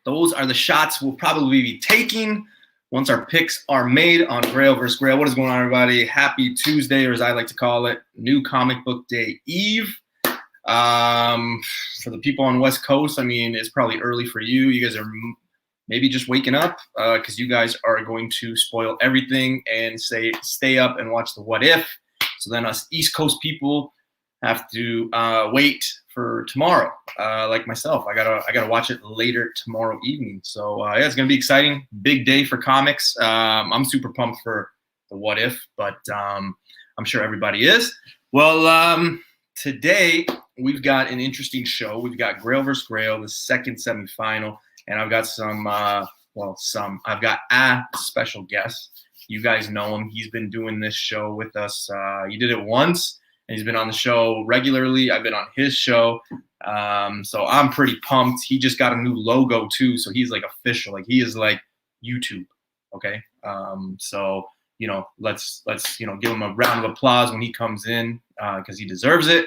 Those are the shots we'll probably be taking once our picks are made on Grail versus Grail. What is going on, everybody? Happy Tuesday, or as I like to call it, New Comic Book Day Eve. For the people on West Coast, I mean, it's probably early for you. You guys are maybe just waking up because you guys are going to spoil everything and stay up and watch the What If. So then us East Coast people have to wait for tomorrow. Like myself, I gotta watch it later tomorrow evening. So yeah, it's gonna be exciting. Big day for comics. I'm super pumped for the What If, but I'm sure everybody is. Well, today we've got an interesting show. We've got Grail versus Grail, the second semifinal, and I've got I've got a special guest. You guys know him. He's been doing this show with us. He did it once, and he's been on the show regularly. I've been on his show. So I'm pretty pumped. He just got a new logo too, so he's like official. Like he is like YouTube. Okay. So let's give him a round of applause when he comes in because he deserves it.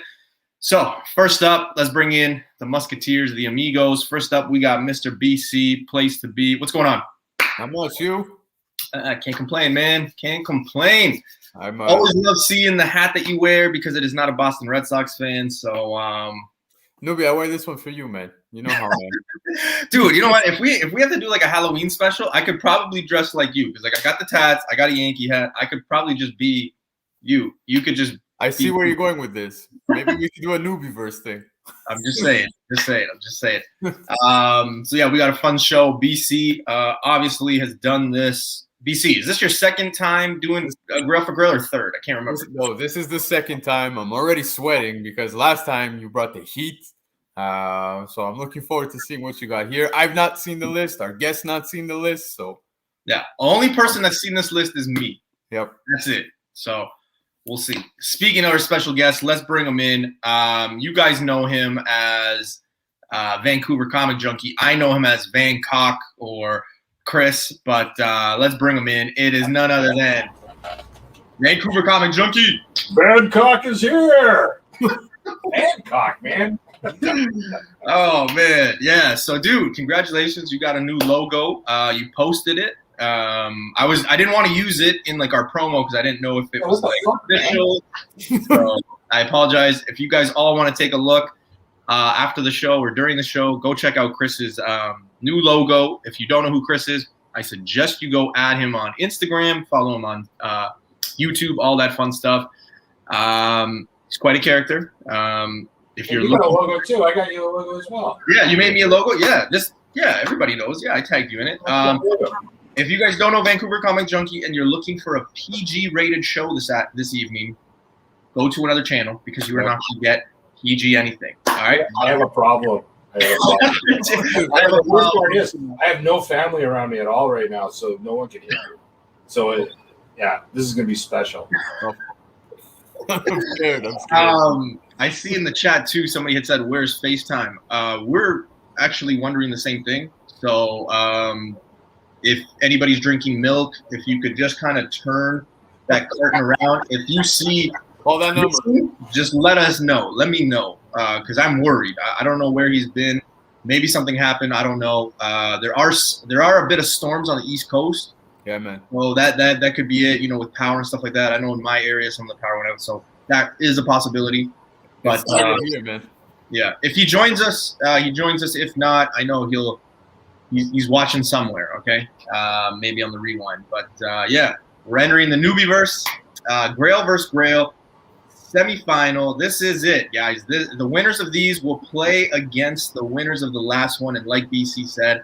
So first up, let's bring in the Musketeers, the Amigos. First up, we got Mr. BC, Place to Be. What's going on? How much you? Can't complain, man. Can't complain. Always love seeing the hat that you wear because it is not a Boston Red Sox fan. So, Nubi, I wear this one for you, man. You know how, man. Dude, you know what? If we have to do like a Halloween special, I could probably dress like you because like I got the tats, I got a Yankee hat. I could probably just be you. You could just. I see where you're going with this. Maybe we could do a Nubiverse thing. I'm just saying. I'm just saying. So yeah, we got a fun show. BC obviously has done this. BC, is this your second time doing a Grail for Grail or third? I can't remember. No, this is the second time. I'm already sweating because last time you brought the heat. So I'm looking forward to seeing what you got here. I've not seen the list. Our guest's not seen the list. So yeah, only person that's seen this list is me. Yep. That's it. So we'll see. Speaking of our special guest, let's bring him in. You guys know him as Vancouver Comic Junkie. I know him as Vancock or Chris, but let's bring him in. It is none other than Vancouver Comic Junkie. Vancock is here. Vancock, man. Oh man, yeah. So, dude, congratulations! You got a new logo. You posted it. I didn't want to use it in like our promo because I didn't know if it was like official. So I apologize. If you guys all want to take a look after the show or during the show, go check out Chris's new logo. If you don't know who Chris is, I suggest you go add him on Instagram, follow him on YouTube, all that fun stuff. He's quite a character. If you got a logo too, I got you a logo as well. Yeah, you made me a logo. Yeah, everybody knows. Yeah, I tagged you in it. If you guys don't know Vancouver Comic Junkie and you're looking for a PG-rated show this evening, go to another channel because you are not going to get PG anything. All right? I have a problem. I have no family around me at all right now, so no one can hear me. So, this is going to be special. I'm scared. I see in the chat, too, somebody had said, where's FaceTime? We're actually wondering the same thing. So, if anybody's drinking milk, if you could just kind of turn that curtain around. If you see call that number, just let us know. Let me know because I'm worried. I don't know where he's been. Maybe something happened. I don't know. There are a bit of storms on the East Coast. Yeah, man. Well, that could be it. With power and stuff like that. I know in my area some of the power went out, so that is a possibility. But here, man. Yeah, if he joins us, he joins us. If not, I know he's watching somewhere, okay? Maybe on the rewind. But, yeah, we're entering the Newbieverse, Grail versus Grail, semifinal. This is it, guys. The winners of these will play against the winners of the last one. And like BC said,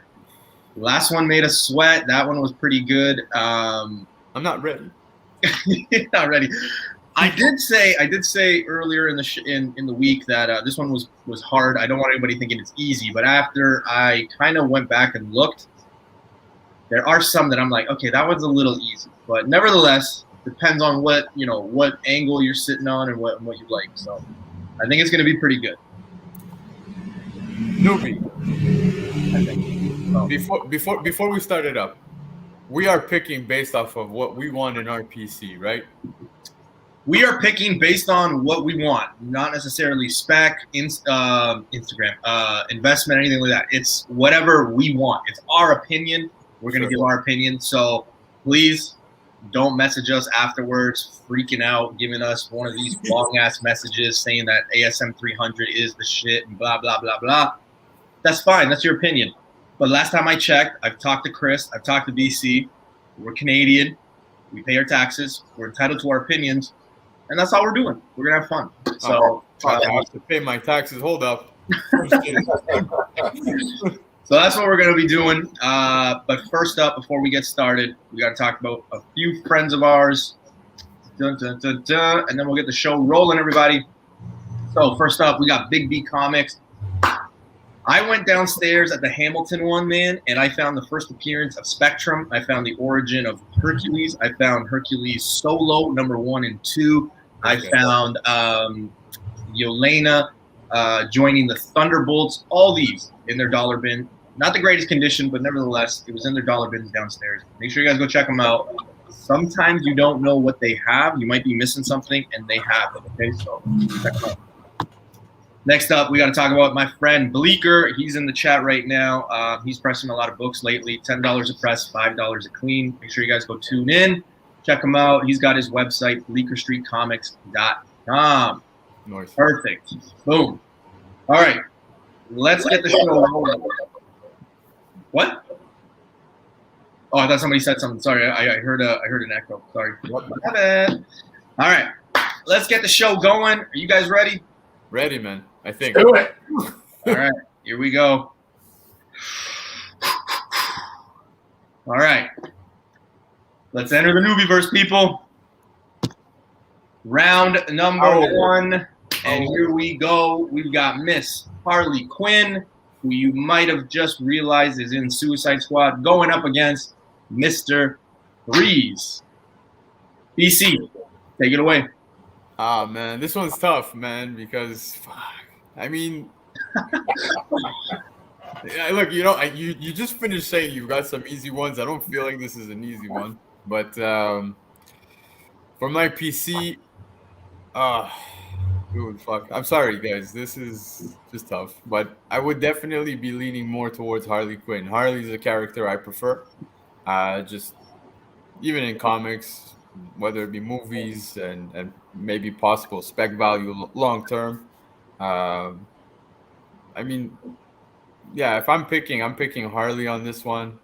the last one made us sweat. That one was pretty good. I'm not ready. Not ready. I did say earlier in the week that this one was hard. I don't want anybody thinking it's easy, but after I kind of went back and looked, there are some that I'm like, okay, that one's a little easy. But nevertheless, depends on what angle you're sitting on and what you like. So I think it's going to be pretty good. Nubi, before we start it up, we are picking based off of what we want in our PC, right? We are picking based on what we want, not necessarily spec, Instagram, investment, anything like that. It's whatever we want. It's our opinion. We're going to give our opinion. So please don't message us afterwards, freaking out, giving us one of these long-ass messages saying that ASM 300 is the shit and blah, blah, blah, blah. That's fine. That's your opinion. But last time I checked, I've talked to Chris. I've talked to BC. We're Canadian. We pay our taxes. We're entitled to our opinions. And that's all we're doing. We're going to have fun. So I have to pay my taxes. Hold up. So that's what we're going to be doing. But first up, before we get started, we got to talk about a few friends of ours. Dun, dun, dun, dun, and then we'll get the show rolling, everybody. So first up, we got Big B Comics. I went downstairs at the Hamilton one, man, and I found the first appearance of Spectrum. I found the origin of Hercules. I found Hercules Solo, number 1 and 2. I found Yelena joining the Thunderbolts. All these in their dollar bin. Not the greatest condition, but nevertheless, it was in their dollar bins downstairs. Make sure you guys go check them out. Sometimes you don't know what they have. You might be missing something, and they have it. Okay, so check them out. Next up, we got to talk about my friend Bleeker. He's in the chat right now. He's pressing a lot of books lately. $10 a press, $5 a clean. Make sure you guys go tune in. Check him out. He's got his website, bleekerstreetcomics.com. Nice. Perfect. Boom. All right. Let's get the show rolling. What? Oh, I thought somebody said something. Sorry, I heard an echo. Sorry. My bad. All right. Let's get the show going. Are you guys ready? Ready, man. I think. Do it. All right, here we go. All right. Let's enter the newbieverse, people. Round number 1. And here we go. We've got Miss Harley Quinn, who you might have just realized is in Suicide Squad, going up against Mr. Freeze. BC, take it away. Ah, man, this one's tough, man, because, I mean, yeah, look, you know, you just finished saying you got some easy ones. I don't feel like this is an easy one, but for my PC, dude, fuck. I'm sorry, guys. This is just tough, but I would definitely be leaning more towards Harley Quinn. Harley's a character I prefer, just even in comics, whether it be movies and maybe possible spec value long term. I mean, yeah, if I'm picking Harley on this one.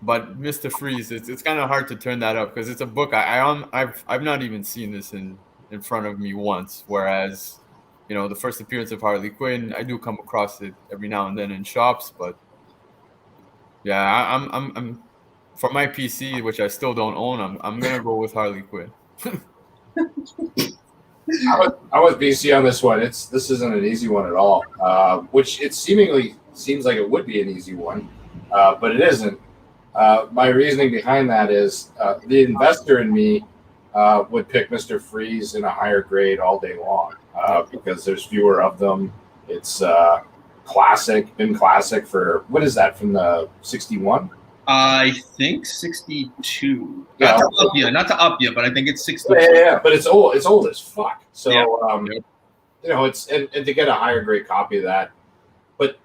But Mr. Freeze, it's kind of hard to turn that up because it's a book I've not even seen this in front of me once. Whereas, you know, the first appearance of Harley Quinn, I do come across it every now and then in shops. But yeah, I'm for my PC, which I still don't own, I'm gonna go with Harley Quinn. I was BC on this one. This isn't an easy one at all. Which it seemingly seems like it would be an easy one, but it isn't. My reasoning behind that is the investor in me would pick Mr. Freeze in a higher grade all day long because there's fewer of them. It's been classic for, what is that, from the 61? I think 62. Not to up you, but I think it's 62. Yeah, but it's old. It's old as fuck. So, you know, it's and to get a higher grade copy of that. But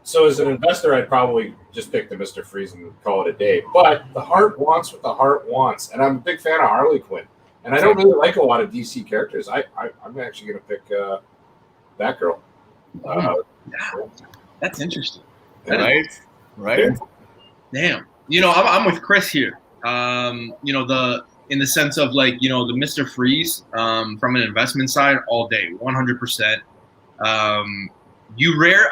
so as an investor, I'd probably just pick the Mr. Freeze and call it a day. But the heart wants what the heart wants, and I'm a big fan of Harley Quinn. And I don't really like a lot of DC characters. I'm actually going to pick Batgirl. That's interesting. Right. Damn. You know, I'm with Chris here. You know, in the sense of, like, you know, the Mr. Freeze from an investment side all day, 100%.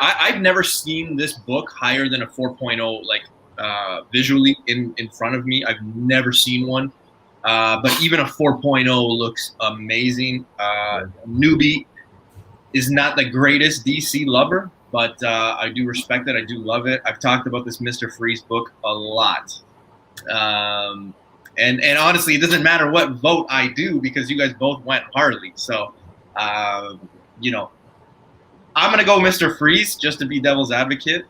I've never seen this book higher than a 4.0, like visually in front of me. I've never seen one. But even a 4.0 looks amazing. Newbie is not the greatest DC lover, but I do respect it. I do love it. I've talked about this Mr. Freeze book a lot. And honestly, it doesn't matter what vote I do because you guys both went Harley. So, you know, I'm going to go Mr. Freeze just to be devil's advocate.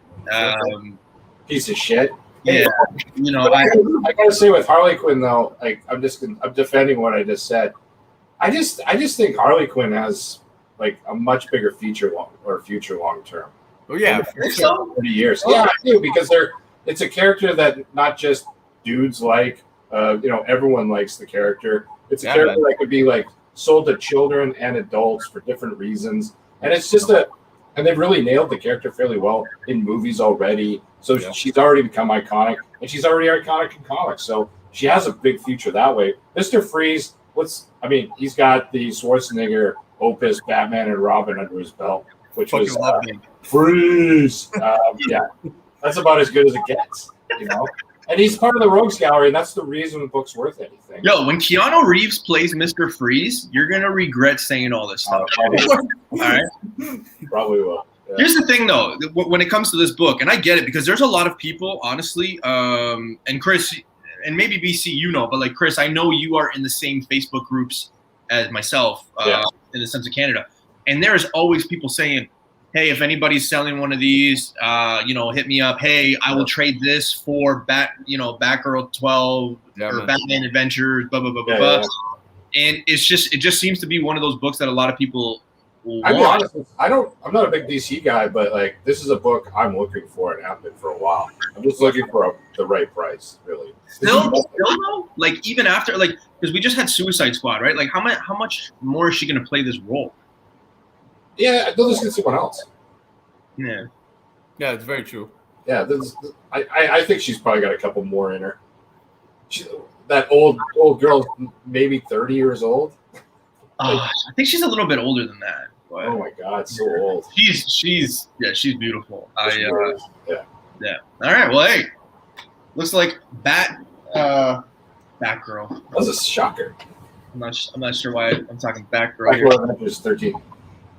Piece of shit. Yeah. You know, I got to say with Harley Quinn, though, like I'm defending what I just said. I just think Harley Quinn has like a much bigger future long term. Oh yeah, for sure. 30 years. Yeah, I do, because it's a character that not just dudes like. Everyone likes the character. It's a character that could be like sold to children and adults for different reasons, and it's just and they've really nailed the character fairly well in movies already. So she's already become iconic, and she's already iconic in comics. So she has a big future that way. Mr. Freeze, he's got the Schwarzenegger opus Batman and Robin under his belt, which was Freeze. That's about as good as it gets, And he's part of the Rogues Gallery, and that's the reason the book's worth anything. Yo, when Keanu Reeves plays Mr. Freeze, you're gonna regret saying all this stuff. All right, probably will. Yeah. Here's the thing, though, when it comes to this book, and I get it because there's a lot of people, honestly, and Chris, and maybe BC, but like Chris, I know you are in the same Facebook groups as myself, in the sense of Canada, and there is always people saying, hey, if anybody's selling one of these, hit me up. Hey, I will trade this for Batgirl 12 or Batman Adventures, blah, blah, blah, blah, blah. And it just seems to be one of those books that a lot of people want. I'll be honest, I'm not a big DC guy, but like this is a book I'm looking for and have been for a while. I'm just looking for the right price, really. Still though, like even after, like, because we just had Suicide Squad, right? Like how much more is she going to play this role? Yeah, they'll just get someone else. Yeah, it's very true. Yeah, I think she's probably got a couple more in her. That old girl, maybe 30 years old. I think she's a little bit older than that. But oh my God, so old. She's beautiful. Yeah. All right, well, hey, looks like Batgirl. That was a shocker. I'm not sure why I'm talking Batgirl Batgirl here. Adventures 13.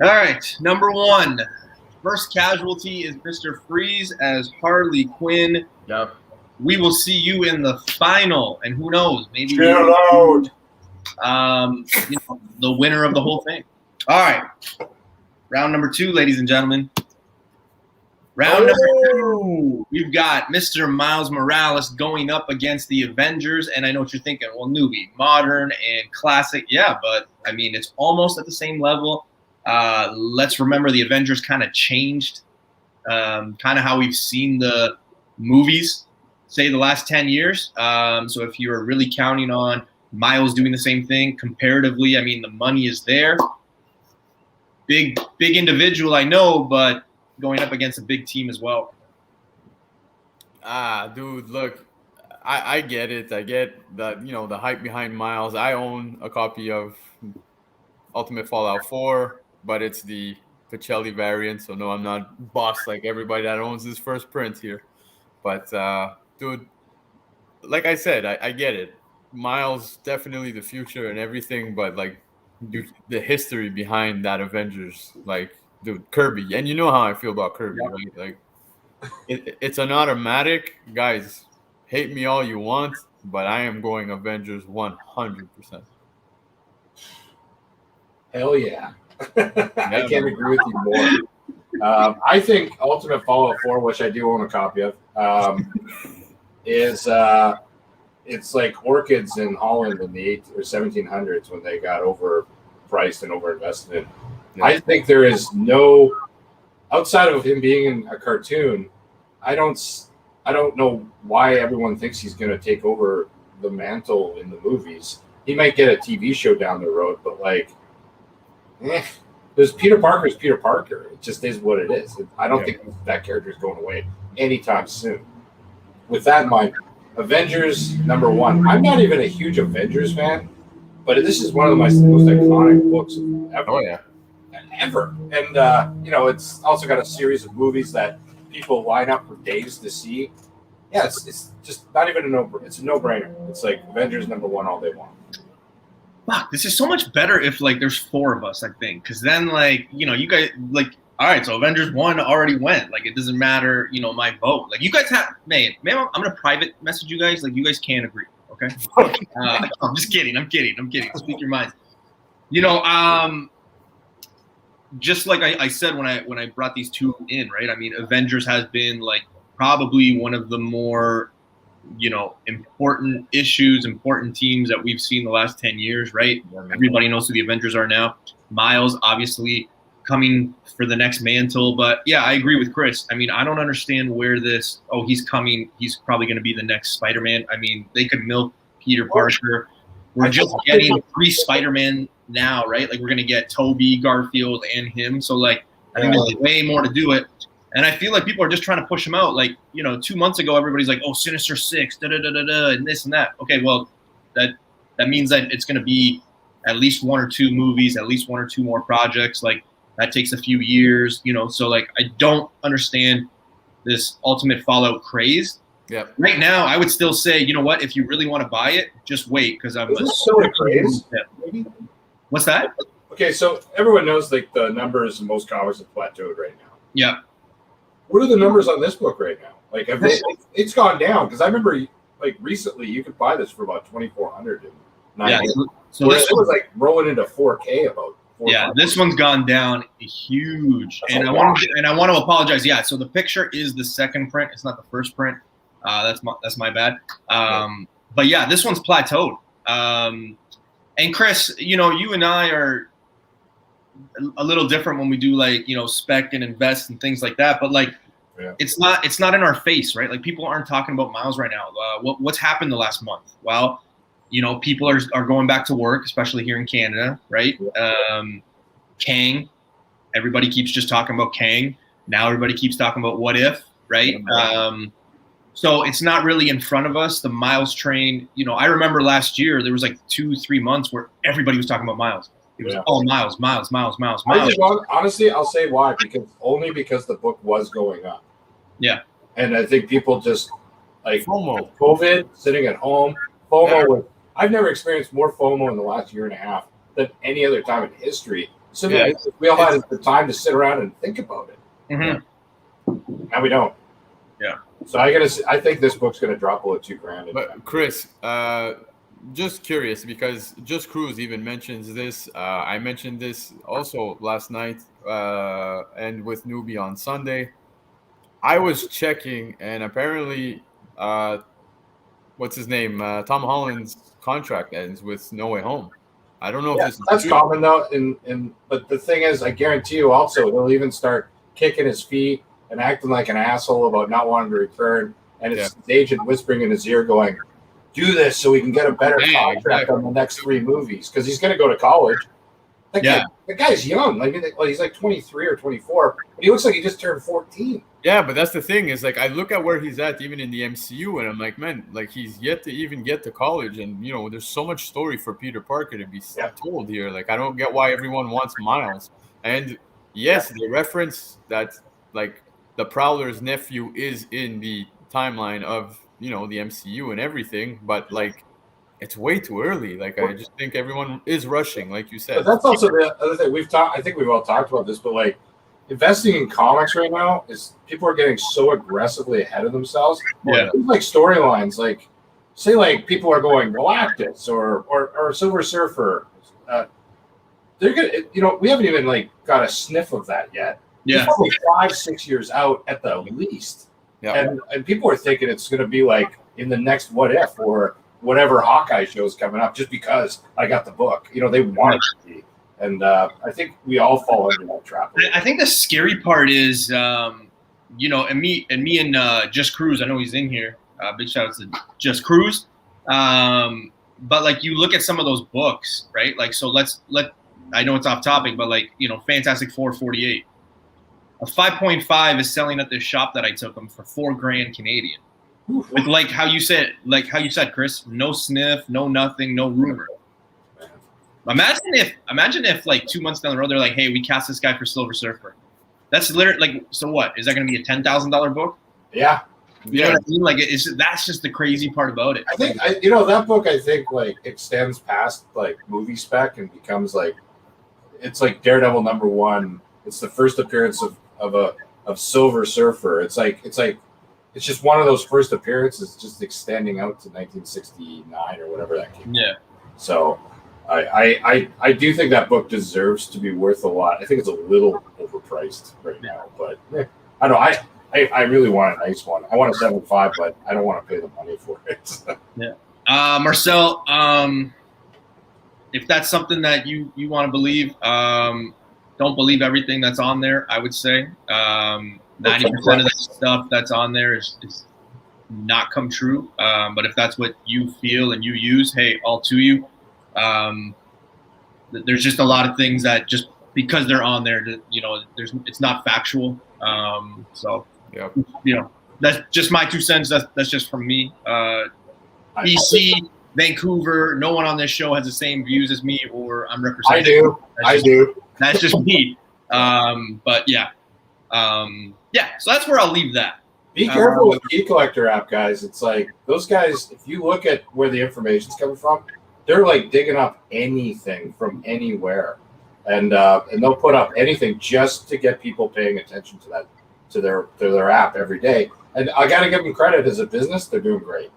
All right, number 1. First casualty is Mr. Freeze as Harley Quinn. Yep. We will see you in the final, and who knows, maybe the winner of the whole thing. All right, round number 2, ladies and gentlemen. Round number 2, we've got Mr. Miles Morales going up against the Avengers, and I know what you're thinking. Well, newbie, modern and classic, yeah, but I mean it's almost at the same level. Let's remember the Avengers kind of changed kind of how we've seen the movies, say, the last 10 years. So if you're really counting on Miles doing the same thing comparatively, I mean, the money is there. Big individual, I know, but going up against a big team as well. Dude, look, I get it. I get that, the hype behind Miles. I own a copy of Ultimate Fallout 4. But it's the Pacelli variant, so no, I'm not boss like everybody that owns this first print here. But, dude, like I said, I get it. Miles, definitely the future and everything, but, like, the history behind that Avengers, like, dude, Kirby. And you know how I feel about Kirby, right? Like, it's an automatic. Guys, hate me all you want, but I am going Avengers 100%. Hell yeah. I can't agree with you more. I think Ultimate Fallout 4, which I do own a copy of, is it's like orchids in Holland in the 1800s or 1700s when they got overpriced and overinvested in. Yeah. I think there is no, outside of him being in a cartoon, I don't know why everyone thinks he's going to take over the mantle in the movies. He might get a TV show down the road, but like, there's Peter Parker's Peter Parker. It just is what it is. I don't think that character is going away anytime soon. With that in mind, Avengers number 1. I'm not even a huge Avengers fan, but this is one of the most iconic books ever. Oh yeah, ever. And it's also got a series of movies that people line up for days to see. Yeah, it's just not even it's a no-brainer. It's like Avengers number 1 all day long. Fuck, this is so much better if like there's 4 of us, I think, because then like you guys like, all right, so Avengers 1 already went. Like it doesn't matter, my vote. Like you guys have, man, I'm gonna private message you guys. Like you guys can't agree, okay? I'm just kidding. I'm kidding. Speak your minds. Just like I said when I brought these 2 in, right? I mean, Avengers has been like probably one of the more important issues, important teams that we've seen the last 10 years, right? Everybody knows who the Avengers are now. Miles, obviously, coming for the next mantle. But yeah, I agree with Chris. I mean, I don't understand where this, he's coming, he's probably going to be the next Spider-Man. I mean, they could milk Peter Parker. We're just getting 3 Spider-Man now, right? Like, we're going to get Tobey, Garfield, and him. So, like, I think there's way more to do it. And I feel like people are just trying to push him out. Like, 2 months ago, everybody's like, oh, Sinister Six, da-da-da-da-da, and this and that. Okay, well, that means that it's going to be at least 1 or 2 movies, at least 1 or 2 more projects. Like, that takes a few years, So, like, I don't understand this Ultimate Fallout craze. Yeah. Right now, I would still say, you know what? If you really want to buy it, just wait, because I'm. Is this still a craze? Maybe? What's that? Okay, so everyone knows like the numbers in most comics have plateaued right now. Yeah. What are the numbers on this book right now? Like, it's gone down because I remember like recently you could buy this for about $2,400. Yeah. So this was like rolling into 4K about. Yeah, this one's gone down huge, and I want to apologize. Yeah, so the picture is the second print; it's not the first print. That's my bad. But yeah, this one's plateaued. And Chris, you and I are a little different when we do like spec and invest and things like that. But like, it's not in our face, right? Like, people aren't talking about Miles right now. What's happened the last month? Well, people are going back to work, especially here in Canada, right? Kang, everybody keeps just talking about Kang. Now everybody keeps talking about What If, right? So it's not really in front of us. The Miles train, I remember last year there was like 2-3 months where everybody was talking about Miles. It was all Miles. Honestly, I'll say why. Because the book was going up. Yeah. And I think people just like FOMO. COVID, sitting at home. FOMO I've never experienced more FOMO in the last year and a half than any other time in history. So we all had the time to sit around and think about it. Mm-hmm. Now we don't. Yeah. So I think this book's going to drop below $2,000. But Chris, just curious, because Just Cruise even mentions this. I mentioned this also last night, and with Newbie on Sunday. I was checking, and apparently, what's his name? Tom Holland's contract ends with No Way Home. I don't know if this is that's true. common though. But the thing is, I guarantee you, also he'll even start kicking his feet and acting like an asshole about not wanting to return, and it's his agent whispering in his ear, going, "Do this so we can get a better contract on the next 3 movies," because he's going to go to college. The guy's young. I mean, he's like 23 or 24, but he looks like he just turned 14. Yeah, but that's the thing is, like, I look at where he's at even in the MCU, and I'm like, man, like, he's yet to even get to college, and there's so much story for Peter Parker to be told here. Like, I don't get why everyone wants Miles. And yes, the reference that like the Prowler's nephew is in the timeline of the MCU and everything, but like, it's way too early. Like, I just think everyone is rushing, like you said. But that's also the other thing I think we've all talked about this, but like, investing in comics right now is people are getting so aggressively ahead of themselves. Yeah. Like storylines, like say like people are going Galactus or Silver Surfer. They're gonna, we haven't even like got a sniff of that yet. Yeah. It's probably 5-6 years out at the least. Yeah. And people are thinking it's gonna be like in the next What If or whatever Hawkeye show is coming up just because I got the book. They want it to be. And I think we all fall into that trap. I think the scary part is, and me and Just Cruise. I know he's in here. Big shout out to Just Cruise. But like, you look at some of those books, right? Like, so I know it's off topic, but like, Fantastic Four 48. A 5.5 is selling at this shop that I took them for $4,000 Canadian. Oof. With like how you said, Chris, no sniff, no nothing, no rumor. Imagine if like 2 months down the road they're like, hey, we cast this guy for Silver Surfer. That's literally like, so what? Is that going to be a $10,000 book? Yeah. You know what I mean? Like, that's just the crazy part about it. I think that book, I think, like, extends past like movie spec and becomes like, it's like Daredevil #1. It's the first appearance of Silver Surfer. It's just one of those first appearances, just extending out to 1969 or whatever that came. Yeah. So I do think that book deserves to be worth a lot. I think it's a little overpriced right now, but I don't know. I really want a nice one. I want a 7.5, but I don't want to pay the money for it. Yeah. Marcel, if that's something that you want to believe, don't believe everything that's on there. I would say 90% of the stuff that's on there is not come true. But if that's what you feel and you use, hey, all to you. There's just a lot of things that just because they're on there, it's not factual. So, that's just my 2 cents. That's just from me. BC, Vancouver, no one on this show has the same views as me, or I'm representing. I do. That's just me. But yeah. So that's where I'll leave that. Be careful with Key Collector app, guys. It's like those guys, if you look at where the information's coming from, they're like digging up anything from anywhere. And they'll put up anything just to get people paying attention to that, to their app every day. And I got to give them credit as a business; they're doing great.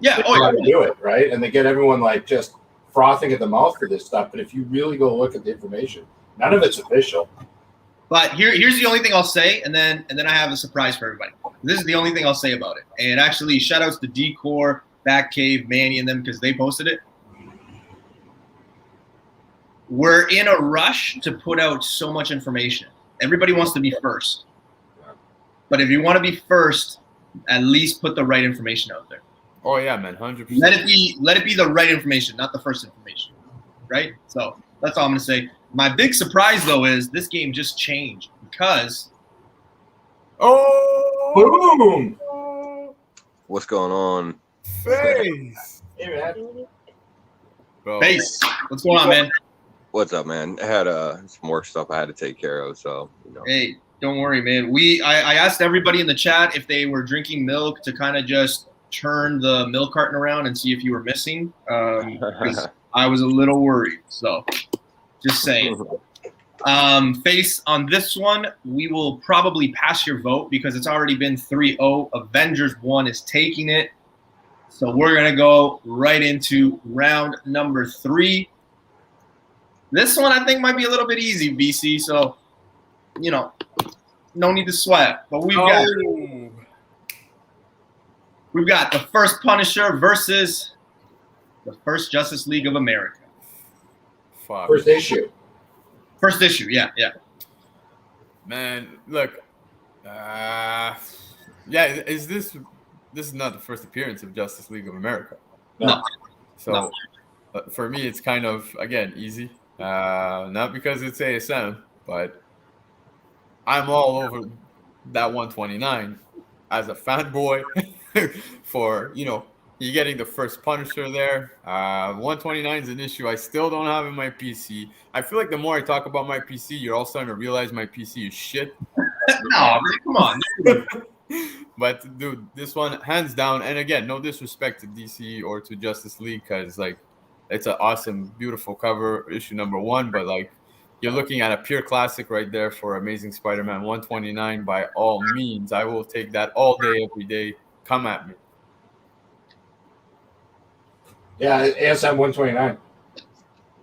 Yeah, they know how to do it right, and they get everyone like just frothing at the mouth for this stuff. But if you really go look at the information, none of it's official. But here's the only thing I'll say, and then I have a surprise for everybody. This is the only thing I'll say about it. And actually, shout outs to Decor, Backcave, Manny, and them because they posted it. We're in a rush to put out so much information. Everybody wants to be first. But if you want to be first, at least put the right information out there. Oh yeah, man, 100%. Let it be the right information, not the first information. Right? So that's all I'm gonna say. My big surprise though is this game just changed because boom! What's going on? Face. Hey man. Bro. Face. What's going on, man? What's up, man? I had some work stuff I had to take care of, so Hey, don't worry, man. I asked everybody in the chat if they were drinking milk to kind of just turn the milk carton around and see if you were missing. Because I was a little worried. So, just saying. Face, on this one, we will probably pass your vote because it's already been 3-0. Avengers 1 is taking it. So we're gonna go right into round number 3. This one I think might be a little bit easy, BC. So, no need to sweat. But we've got the first Punisher versus the first Justice League of America. Fuck. First issue. First issue, yeah. Man, look. Is this is not the first appearance of Justice League of America? No. So for me, it's kind of again easy. Not because it's ASM, but I'm all over that 129 as a fanboy for you getting the first Punisher there. 129 is an issue I still don't have in my PC. I feel like the more I talk about my PC, you're all starting to realize my PC is shit. No, man, come on. But dude, this one hands down, and again, no disrespect to DC or to Justice League, because like it's an awesome, beautiful cover, issue number 1, but like you're looking at a pure classic right there for Amazing Spider-Man 129. By all means, I will take that all day, every day. Come at me. Yeah, ASM 129.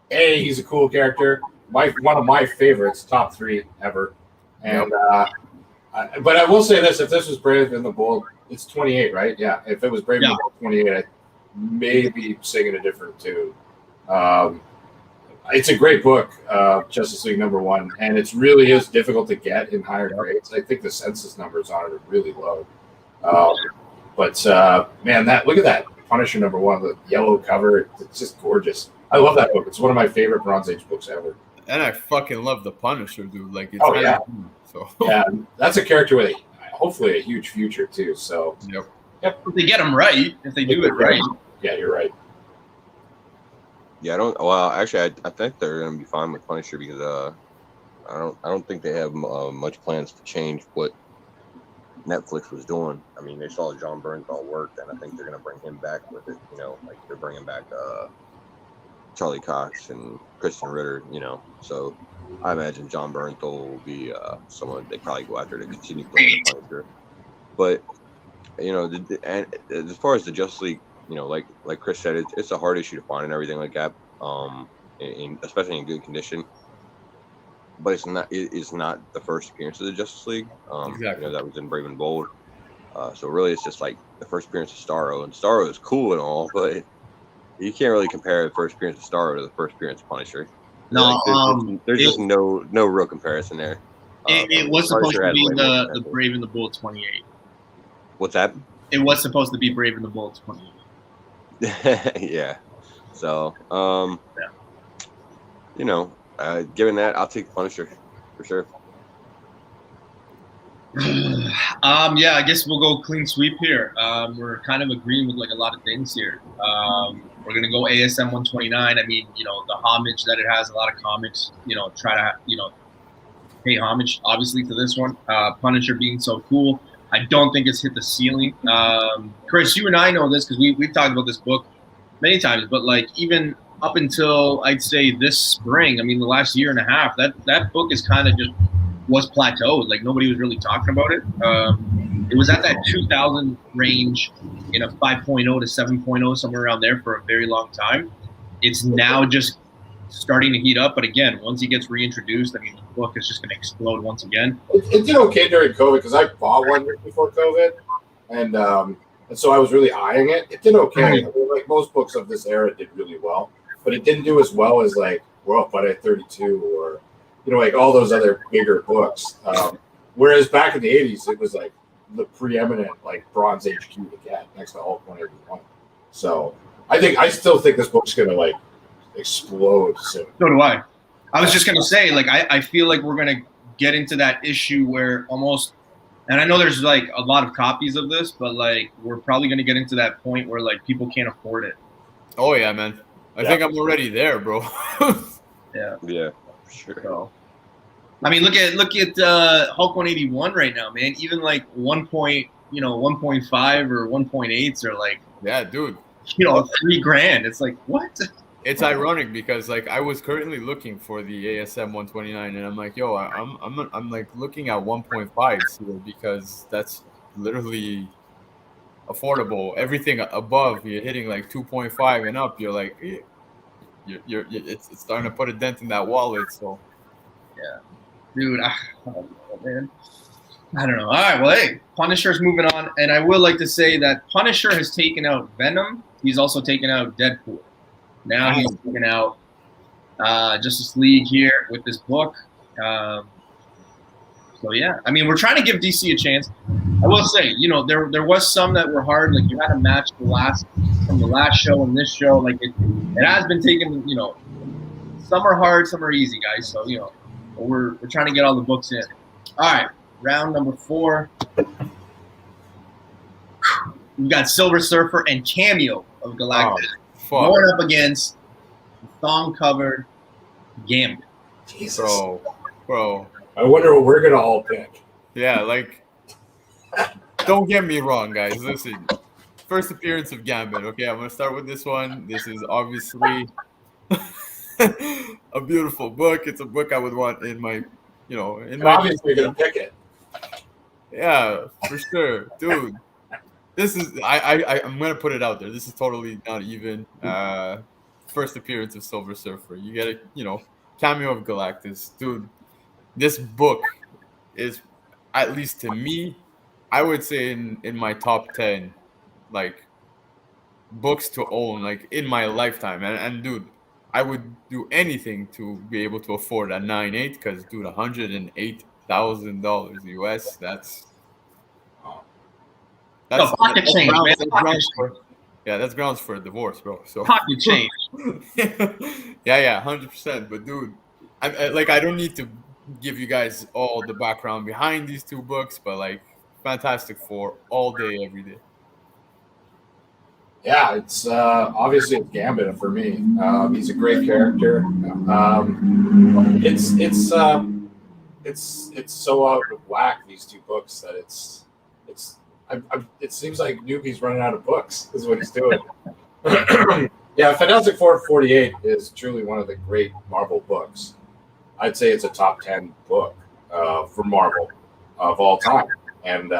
Hey, he's a cool character. One of my favorites, top 3 ever. And but I will say this: if this was Brave and the Bold, it's 28, right? Yeah. If it was Brave and the Bold 28, I'd maybe singing a different tune. It's a great book, Justice League number 1, and it really is difficult to get in higher grades. I think the census numbers on it are really low. But man, look at that Punisher number 1, the yellow cover. It's just gorgeous. I love that book. It's one of my favorite Bronze Age books ever. And I fucking love the Punisher, dude. Like, it's so yeah, that's a character with hopefully a huge future too. So yep. If they get them right, if they do it right. Yeah, you're right. Yeah, I think they're gonna be fine with Punisher because I don't think they have much plans to change what Netflix was doing. I mean, they saw John Bernthal worked, and I think they're gonna bring him back with it. Like they're bringing back Charlie Cox and Kristen Ritter. So I imagine John Bernthal will be someone they probably go after to continue playing the Punisher. But and as far as the Justice League, like Chris said, it's a hard issue to find and everything like that. Especially in good condition. but it's not the first appearance of the Justice League. Exactly. That was in Brave and Bold. So really, it's just like the first appearance of Starro, and Starro is cool and all, but you can't really compare the first appearance of Starro to the first appearance of Punisher. No, there's just no real comparison there. It was supposed Punisher to has be way more the potential. Brave and the Bold 28. What's that? It was supposed to be Brave and the Bold 28. Yeah. So, given that, I'll take Punisher for sure. Yeah, I guess we'll go clean sweep here. We're kind of agreeing with like a lot of things here. We're gonna go ASM 129. I mean, the homage that it has, a lot of comics, try to, pay homage obviously to this one. Punisher being so cool. I don't think it's hit the ceiling. Chris, you and I know this because we've talked about this book many times, but like even up until I'd say this spring, I mean the last year and a half, that book is kind of just was plateaued. Like nobody was really talking about it. It was at that 2000 range in a 5.0 to 7.0, somewhere around there for a very long time. It's now just starting to heat up. But again, once he gets reintroduced, I mean, the book is just going to explode once again. It did okay during COVID because I bought one before COVID, and so I was really eyeing it. It did okay. I mean, like most books of this era, it did really well, but it didn't do as well as like World Fight 32 or like all those other bigger books. Whereas back in the 80s, it was like the preeminent like Bronze Age Q to get next to Hulk 181. So I still think this book's gonna like explode soon. So do I. I was just gonna say, like, I feel like we're gonna get into that issue where almost, and I know there's like a lot of copies of this, but like we're probably gonna get into that point where like people can't afford it. Oh yeah, man. I think I'm already there, bro. Yeah. Yeah, for sure. So, I mean, look at Hulk 181 right now, man. Even like 1.5 or 1.8s are like, yeah, dude. $3,000. It's like, what? It's ironic because like I was currently looking for the ASM 129, and I'm like, yo, I'm like looking at 1.5s here because that's literally affordable. Everything above, you're hitting like 2.5 and up. You're like, it's starting to put a dent in that wallet. So, yeah, dude, man. I don't know. All right, well, hey, Punisher's moving on, and I would like to say that Punisher has taken out Venom. He's also taken out Deadpool. Now he's taken out Justice League here with this book. So yeah, I mean, we're trying to give DC a chance. I will say, there was some that were hard. Like you had to match from the last show and this show. Like it has been taken. Some are hard, some are easy, guys. So we're trying to get all the books in. All right, round number 4. We've got Silver Surfer and Cameo of Galactus going up against the thong-covered Gambit. Jesus. Bro. I wonder what we're gonna all pick. Yeah, like, don't get me wrong, guys. Listen, first appearance of Gambit. Okay, I'm gonna start with this one. This is obviously a beautiful book. It's a book I would want in my, obviously you're gonna pick it. Yeah, for sure, dude. This is I'm gonna put it out there. This is totally not even first appearance of Silver Surfer. You get a cameo of Galactus, dude. This book is, at least to me, I would say in my top 10 like books to own like in my lifetime. And dude, I would do anything to be able to afford a 9.8 because dude, $108,000 US. That's pocket change, man. That's grounds for a divorce, bro. So pocket change. yeah, 100%. But dude, I don't need to give you guys all the background behind these two books, but like Fantastic Four all day, every day. Yeah, it's obviously it's Gambit for me. He's a great character. It's so out of whack, these two books, that it seems like Newbie's running out of books is what he's doing. Yeah, Fantastic Four 48 is truly one of the great Marvel books. I'd say it's a top 10 book for Marvel of all time, and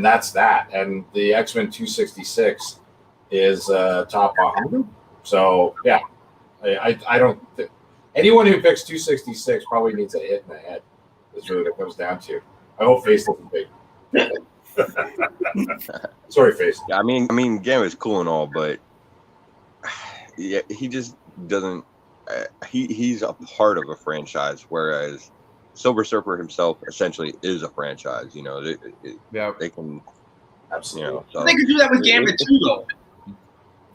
that's that. And the X-Men 266 is top 100. So yeah, I don't. Anyone who picks 266 probably needs a hit in the head. That's really what it comes down to. I hope Face doesn't pick. Sorry, Face. Yeah, I mean, Gambit's cool and all, but yeah, he just doesn't. He's a part of a franchise, whereas Silver Surfer himself essentially is a franchise. You know, they can. Absolutely. You know, so They could do that with Gambit too, though.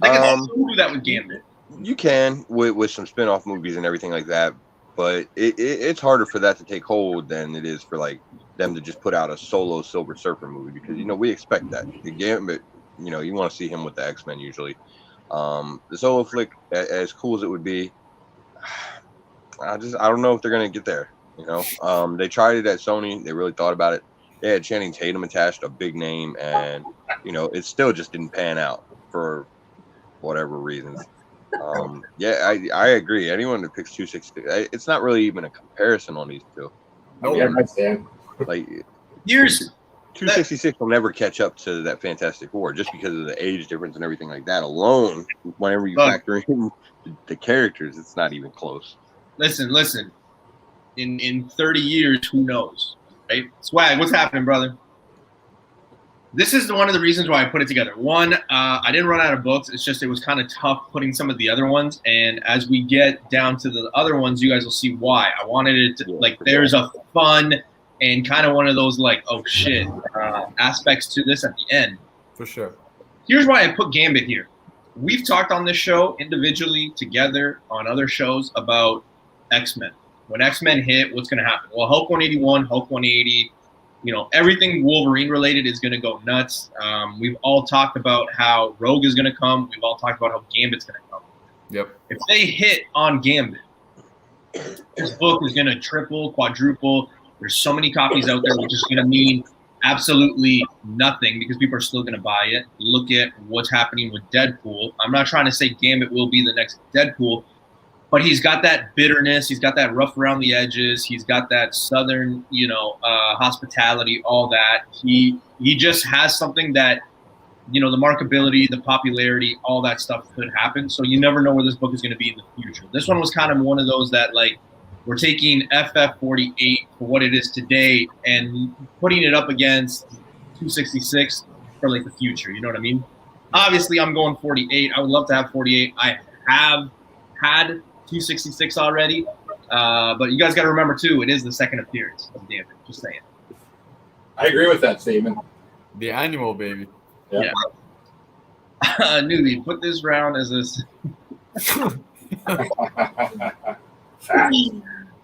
They can also do that with Gambit. You can with some spin-off movies and everything like that, but it's harder for that to take hold than it is for like them to just put out a solo Silver Surfer movie, because we expect that. The Gambit, you want to see him with the X-Men usually. The solo flick, as cool as it would be, I don't know if they're gonna get there. They tried it at Sony. They really thought about it. They had Channing Tatum attached, a big name, and it still just didn't pan out for whatever reasons. I agree. Anyone that picks 266, it's not really even a comparison on these two. Yeah, I understand. Like, Here's 266 will never catch up to that Fantastic Four just because of the age difference and everything like that alone. Whenever you factor in the characters, it's not even close. Listen. In 30 years, who knows, right? Swag, what's happening, brother? This is one of the reasons why I put it together. One, I didn't run out of books. It's just it was kind of tough putting some of the other ones. And as we get down to the other ones, you guys will see why. I wanted it to, there's a fun and kind of one of those oh shit aspects to this at the end. For sure. Here's why I put Gambit here. We've talked on this show individually, together, on other shows about X-Men. When X-Men hit, what's going to happen? Well, Hulk 181, Hulk 180, everything Wolverine related is going to go nuts. We've all talked about how Rogue is going to come. We've all talked about how Gambit's going to come. Yep. If they hit on Gambit, this book is going to triple, quadruple. There's so many copies out there, which is going to mean absolutely nothing because people are still going to buy it. Look at what's happening with Deadpool. I'm not trying to say Gambit will be the next Deadpool, but he's got that bitterness. He's got that rough around the edges. He's got that Southern, hospitality, all that. He just has something that, the marketability, the popularity, all that stuff could happen. So you never know where this book is going to be in the future. This one was kind of one of those that, we're taking FF48 for what it is today and putting it up against 266 for, the future. You know what I mean? Obviously, I'm going 48. I would love to have 48. I have had 266 already, but you guys got to remember too, it is the second appearance of Gambit. Just saying. I agree with that statement. The annual, baby. Yeah. Newbie, put this round as this.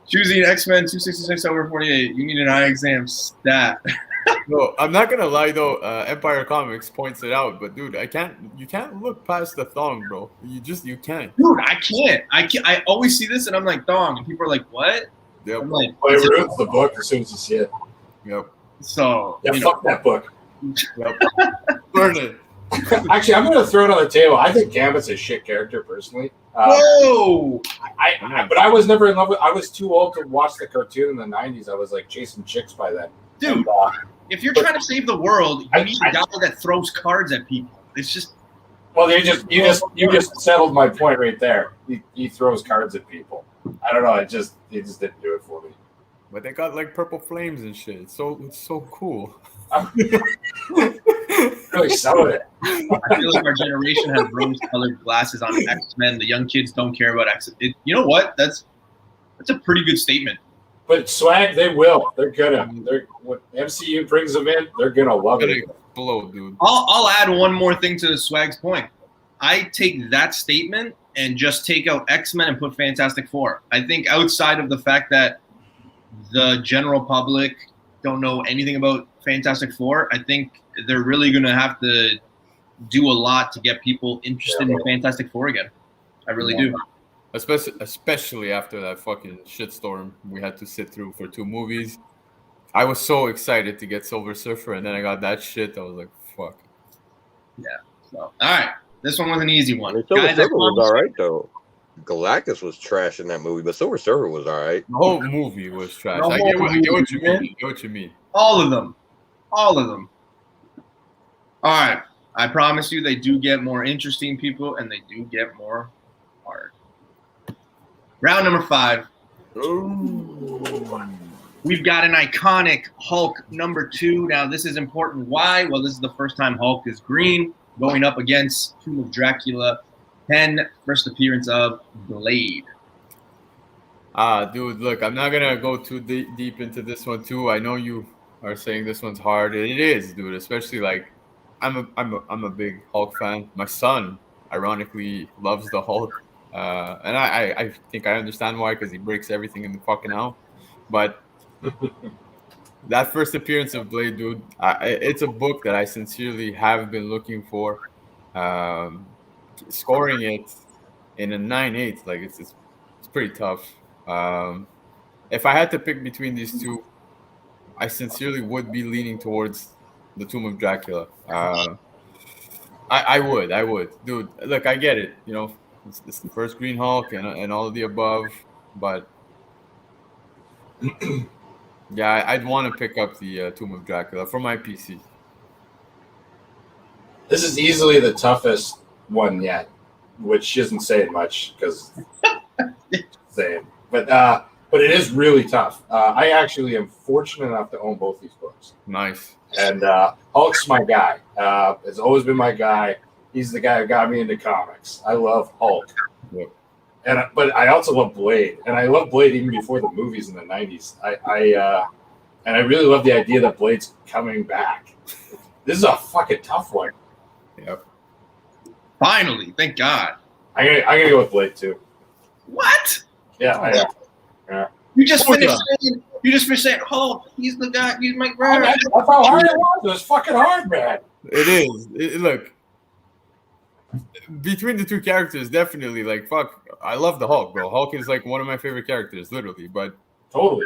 Choosing X-Men 266 over 48. You need an eye exam stat. No, I'm not gonna lie though. Empire Comics points it out, but dude, you can't look past the thong, bro. You can't. Dude, I can't. I always see this and I'm like, thong, and people are like, what? Yep. I'm like, it ruins the book as soon as you see it. Yep. So fuck that book. Yep. Burn it. Actually, I'm gonna throw it on the table. I think Gambit's a shit character personally. Whoa! But I was never in love with. I was too old to watch the cartoon in the '90s. I was chasing chicks by then. Dude, and, if you're trying to save the world, you need a guy that throws cards at people. It's just. Well, you just settled my point right there. He throws cards at people. I don't know. He just didn't do it for me. But they got purple flames and shit. It's so cool. Really selling it. I feel like our generation has rose-colored glasses on X-Men. The young kids don't care about X-Men. You know what? That's a pretty good statement. But swag, they will. They're gonna. When MCU brings them in, they're gonna love it. Explode, dude. I'll add one more thing to Swag's point. I take that statement and just take out X-Men and put Fantastic Four. I think outside of the fact that the general public don't know anything about Fantastic Four, I think they're really going to have to do a lot to get people interested in Fantastic Four again. I really do. Especially after that fucking shitstorm we had to sit through for 2 movies. I was so excited to get Silver Surfer, and then I got that shit. I was like, fuck. Yeah. So, all right. This one was an easy one. Silver Surfer was all right, though. Galactus was trash in that movie, but Silver Surfer was all right. The whole movie was trash. I get what you mean. I get what you mean. All of them. All right. I promise you they do get more interesting people, and they do get more hard. Round number 5. Ooh. We've got an iconic Hulk number 2. Now, this is important. Why? Well, this is the first time Hulk is green, going up against Tomb of Dracula 10, first appearance of Blade. Dude, look, I'm not gonna go too deep into this one too. I know you are saying this one's hard. It is, dude. Especially like, I'm a big Hulk fan. My son, ironically, loves the Hulk, and I think I understand why, because he breaks everything in the fucking house. But that first appearance of Blade, dude, it's a book that I sincerely have been looking for. Scoring it in a 9.8, like it's pretty tough. If I had to pick between these two, I sincerely would be leaning towards the Tomb of Dracula. I would, dude. Look, I get it. You know, it's the first Green Hulk and all of the above, but yeah, I'd want to pick up the Tomb of Dracula for my PC. This is easily the toughest one yet, which isn't saying much because saying, but it is really tough. I actually am fortunate enough to own both these books. Nice. And Hulk's my guy. Has always been my guy. He's the guy who got me into comics. I love Hulk. Yep. But I also love Blade, and I love Blade even before the movies in the '90s. And I really love the idea that Blade's coming back. This is a fucking tough one. Yep. Finally, thank God. I'm gonna go with Blade too. What? Yeah. You just finished saying, Hulk, he's the guy, he's my brother. That's how hard it was. It was fucking hard, man. It is. Look, between the two characters, definitely, like, fuck, I love the Hulk, bro. Hulk is, like, one of my favorite characters, literally, but Totally.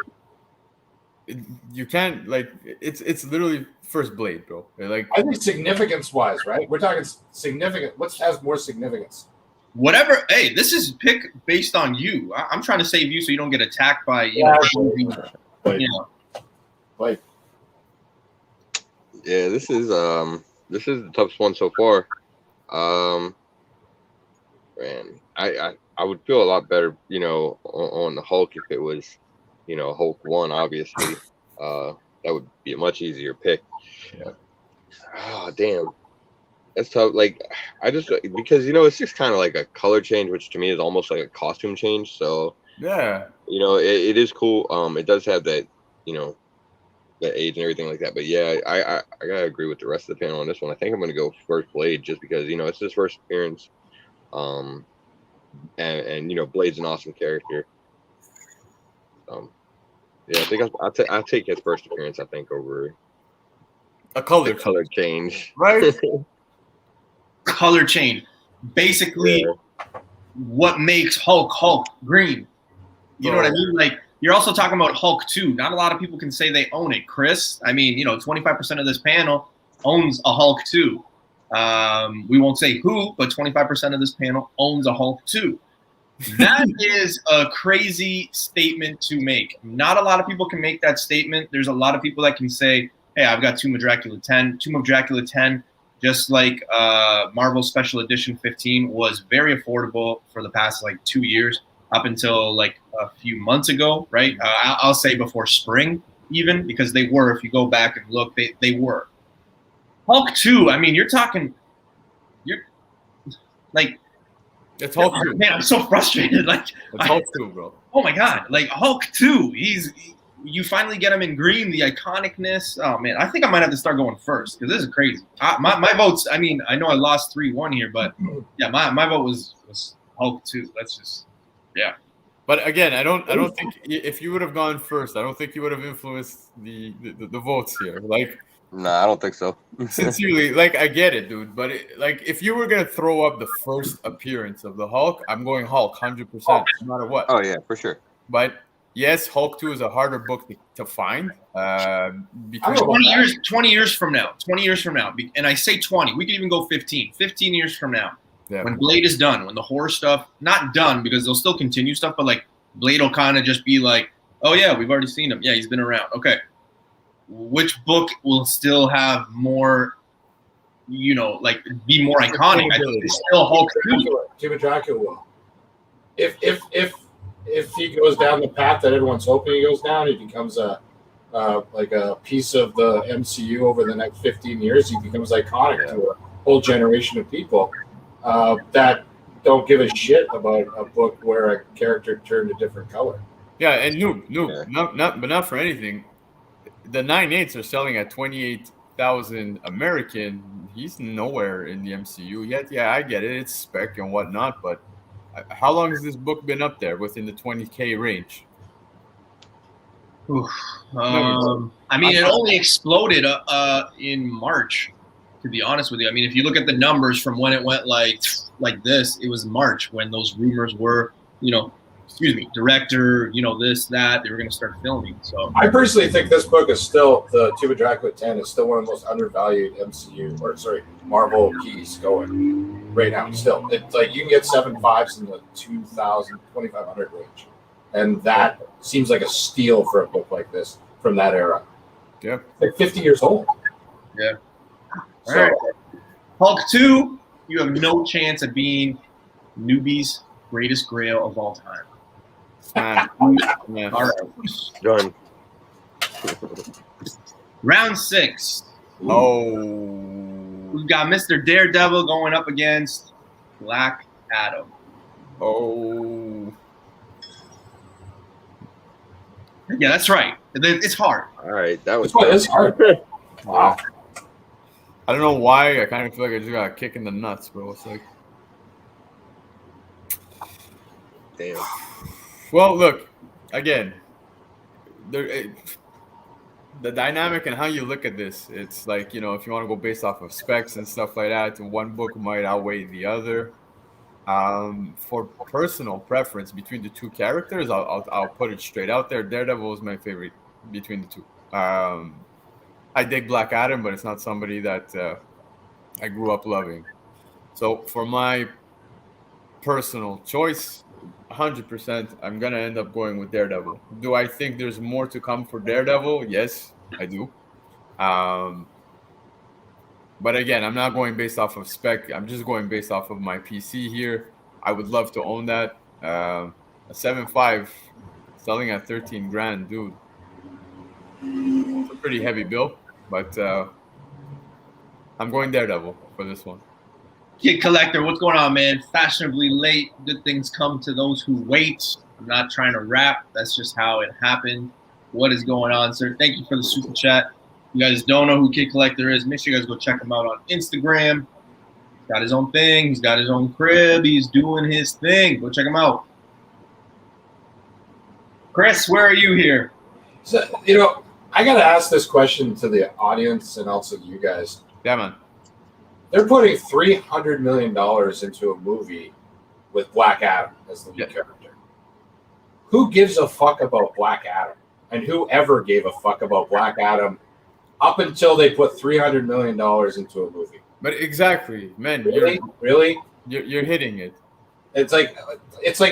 you can't, like, it's literally first Blade, bro. Like, I think significance-wise, right? We're talking significant. What has more significance? Whatever. Hey, this is pick based on you. I'm trying to save you so you don't get attacked by, you know. Like, Yeah, this is the toughest one so far. Man, I would feel a lot better, you know, on the Hulk if it was, you know, Hulk 1, obviously. That would be a much easier pick. Yeah. Oh, damn. That's tough. Like, because, you know, it's just kind of like a color change, which to me is almost like a costume change. So, yeah. you know, it is cool. It does have that, you know, that age and everything like that. But yeah, I gotta agree with the rest of the panel on this one. I think I'm gonna go first Blade just because, you know, it's his first appearance. And you know, Blade's an awesome character. Yeah, I think I'll take his first appearance, I think, over A color change. right? Color change. Basically, what makes Hulk green. You know what I mean? Like, you're also talking about Hulk 2. Not a lot of people can say they own it. Chris, I mean, you know, 25% of this panel owns a Hulk 2. We won't say who, but 25% of this panel owns a Hulk 2. That is a crazy statement to make. Not a lot of people can make that statement. There's a lot of people that can say, hey, I've got Tomb of Dracula 10. Tomb of Dracula 10, just like Marvel Special Edition 15, was very affordable for the past, like, 2 years, up until, like, a few months ago, right? I'll say before spring, even, because they were, if you go back and look, they were. Hulk 2, I mean, you're like, It's Hulk 2. man, I'm so frustrated. Like, It's Hulk 2, bro. oh my God, like Hulk 2, you finally get him in green, the iconicness. Oh man, I think I might have to start going first because this is crazy. My votes, I mean, I know I lost 3-1 here, but yeah, my vote was Hulk 2. That's just, yeah. But again, I don't think if you would have gone first, I don't think you would have influenced the votes here. Like, Nah, I don't think so. sincerely, like, I get it, dude. But like, if you were gonna throw up the first appearance of the Hulk, I'm going Hulk 100%, no matter what. Oh yeah, for sure. But yes, Hulk 2 is a harder book to find. Between 20 years from now, and I say 20, we could even go 15 years from now. Yeah. When Blade is done, when the horror stuff, not done because they'll still continue stuff, but like Blade will kind of just be like, oh yeah, we've already seen him. Yeah, he's been around. Okay. Which book will still have more, you know, like be more iconic? I think it's still Hulk 2. Tomb of Dracula will. If if he goes down the path that everyone's hoping he goes down, he becomes like a piece of the MCU over the next 15 years. He becomes iconic to a whole generation of people that don't give a shit about a book where a character turned a different color. Yeah, and not for anything. The 9/8 are selling at 28,000 American. He's nowhere in the MCU yet. Yeah, I get it. It's spec and whatnot, but how long has this book been up there within the 20K range? I mean, it only exploded in March, to be honest with you. I mean, if you look at the numbers from when it went like this, it was March when those rumors were, director, this, that, they were going to start filming. So I personally think this book is still, the Tomb of Dracula 10 is still one of the most undervalued Marvel keys going right now. Still, it's like you can get 7.5s in the 2,000, 2,500 range. And that seems like a steal for a book like this from that era. Yeah. Like 50 years old. Yeah. So, all right. Hulk 2, you have no chance of being newbie's greatest grail of all time. Yeah. All right. Done. Round 6. Oh. We've got Mr. Daredevil going up against Black Adam. Oh. Yeah, that's right. It's hard. All right, that was. It's hard. Wow. I don't know why. I kind of feel like I just got a kick in the nuts, bro. It's like, Damn. well, look, again, the dynamic and how you look at this, it's like, if you want to go based off of specs and stuff like that, one book might outweigh the other. For personal preference between the two characters, I'll put it straight out there. Daredevil is my favorite between the two. I dig Black Adam, but it's not somebody that I grew up loving. So for my personal choice, 100%, I'm gonna end up going with Daredevil. Do I think there's more to come for Daredevil? Yes, I do. But again, I'm not going based off of spec. I'm just going based off of my PC here. I would love to own that. A 7.5 selling at 13 grand, dude. It's a pretty heavy bill, but I'm going Daredevil for this one. Kid Collector, what's going on, man? Fashionably late. Good things come to those who wait. I'm not trying to rap. That's just how it happened. What is going on, sir? Thank you for the super chat. You guys don't know who Kid Collector is, make sure you guys go check him out on Instagram. He's got his own thing. He's got his own crib. He's doing his thing. Go check him out. Chris, where are you here? So, I got to ask this question to the audience and also you guys. Yeah, man. They're putting $300 million into a movie with Black Adam as the lead character. Who gives a fuck about Black Adam? And who ever gave a fuck about Black Adam up until they put $300 million into a movie? But exactly, man. Really? You're hitting it. It's like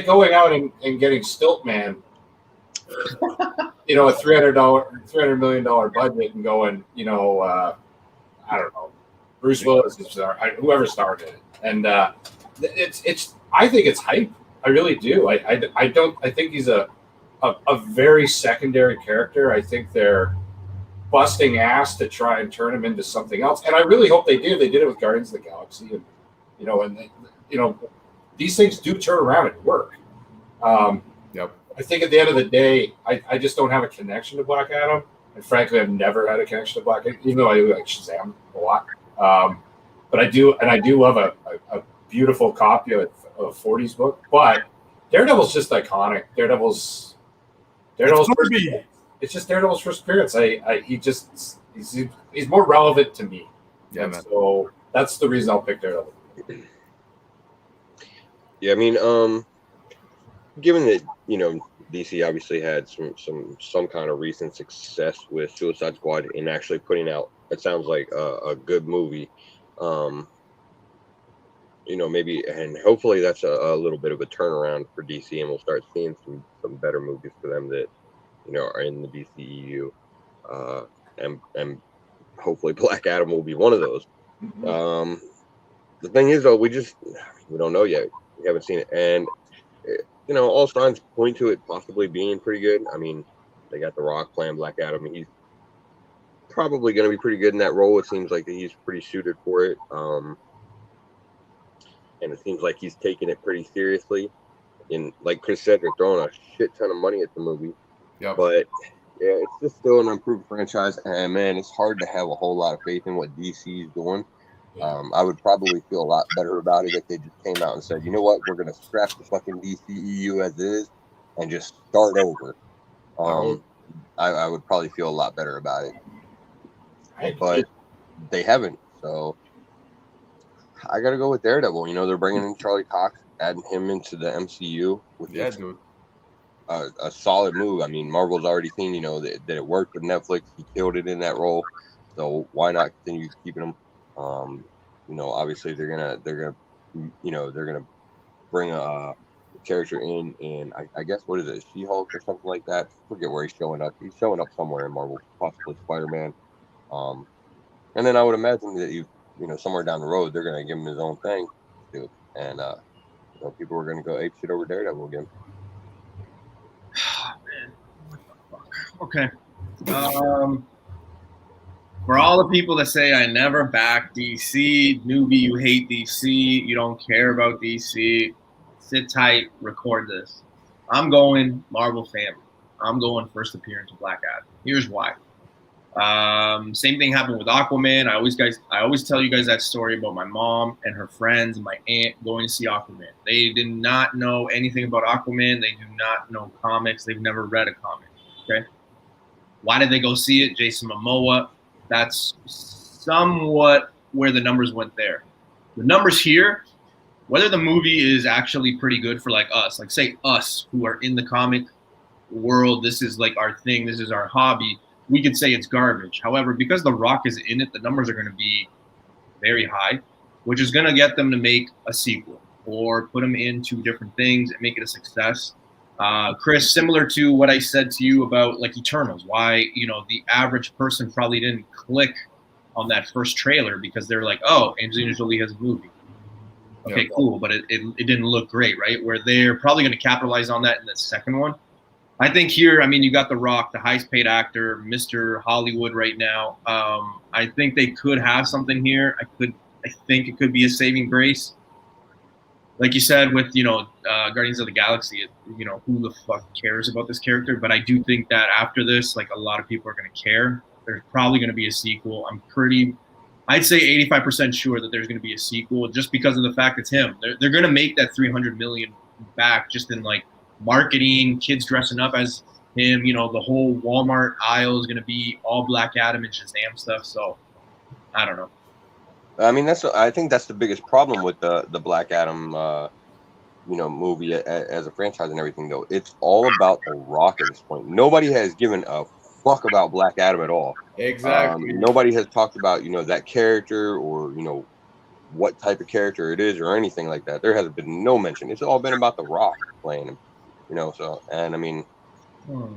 going out and getting Stiltman, a $300 million budget, and going, I don't know, Bruce Willis, whoever started it, and it's. I think it's hype. I really do. I think he's a very secondary character. I think they're busting ass to try and turn him into something else, and I really hope they do. They did it with Guardians of the Galaxy, and these things do turn around and work. Yep. I think at the end of the day, I just don't have a connection to Black Adam, and frankly, I've never had a connection to Black Adam, even though I do like Shazam a lot. But I do love a beautiful copy of a 40s book. But Daredevil's just iconic. Daredevil's it's just Daredevil's first appearance. He's more relevant to me. Yeah, man. So that's the reason I'll pick Daredevil. Yeah, I mean, given that DC obviously had some kind of recent success with Suicide Squad in actually putting out, it sounds like a good movie. Maybe, and hopefully that's a little bit of a turnaround for DC, and we'll start seeing some better movies for them that are in the DCEU, and hopefully Black Adam will be one of those. The thing is, though, we don't know yet. We haven't seen it, and you know, all signs point to it possibly being pretty good. I mean, they got The Rock playing Black Adam. He's probably going to be pretty good in that role. It seems like he's pretty suited for it. And it seems like he's taking it pretty seriously. And like Chris said, they're throwing a shit ton of money at the movie. Yep. But yeah, it's just still an improved franchise. And man, it's hard to have a whole lot of faith in what DC is doing. I would probably feel a lot better about it if they just came out and said, you know what, we're going to scrap the fucking DCEU as is and just start over. I would probably feel a lot better about it. But they haven't. So I got to go with Daredevil. You know, they're bringing in Charlie Cox, adding him into the MCU, which is a solid move. I mean, Marvel's already seen, you know, that it worked with Netflix. He killed it in that role. So why not continue keeping him? You know, obviously they're gonna bring a character in, and I guess what is it, She-Hulk or something like that? I forget where he's showing up. He's showing up somewhere in Marvel, possibly Spider-Man. And then I would imagine that you know, somewhere down the road they're gonna give him his own thing, too. And you know, people are gonna go ape shit over Daredevil again. Oh, man. What the fuck? Okay. For all the people that say I never back DC, newbie, you hate DC, you don't care about DC, sit tight, record this. I'm going Marvel family. I'm going first appearance of Black Adam. Here's why. Same thing happened with Aquaman. I always tell you guys that story about my mom and her friends and my aunt going to see Aquaman. They did not know anything about Aquaman. They do not know comics. They've never read a comic. Okay. Why did they go see it? Jason Momoa. That's somewhat where the numbers went there. The numbers here, whether the movie is actually pretty good for like us, like say us who are in the comic world, this is like our thing, this is our hobby, we could say it's garbage. However, because The Rock is in it, the numbers are going to be very high, which is going to get them to make a sequel or put them into different things and make it a success. Chris, similar to what I said to you about like Eternals, why, you know, the average person probably didn't click on that first trailer because they're like, oh, Angelina Jolie has a movie. Okay, cool, but it didn't look great, right? Where they're probably going to capitalize on that in the second one. I think here, I mean, you got The Rock, the highest paid actor, Mr. Hollywood right now. I think they could have something here. I think it could be a saving grace. Like you said, with, you know, Guardians of the Galaxy, you know, who the fuck cares about this character? But I do think that after this, like, a lot of people are going to care. There's probably going to be a sequel. I'd say 85% sure that there's going to be a sequel just because of the fact it's him. They're going to make that $300 million back just in, like, marketing, kids dressing up as him. You know, the whole Walmart aisle is going to be all Black Adam and Shazam stuff. So, I don't know. I mean, I think that's the biggest problem with the Black Adam, you know, movie as a franchise and everything. Though it's all about The Rock at this point. Nobody has given a fuck about Black Adam at all. Exactly. Nobody has talked about, you know, that character or, you know, what type of character it is or anything like that. There has been no mention. It's all been about The Rock playing him, you know. So, and I mean,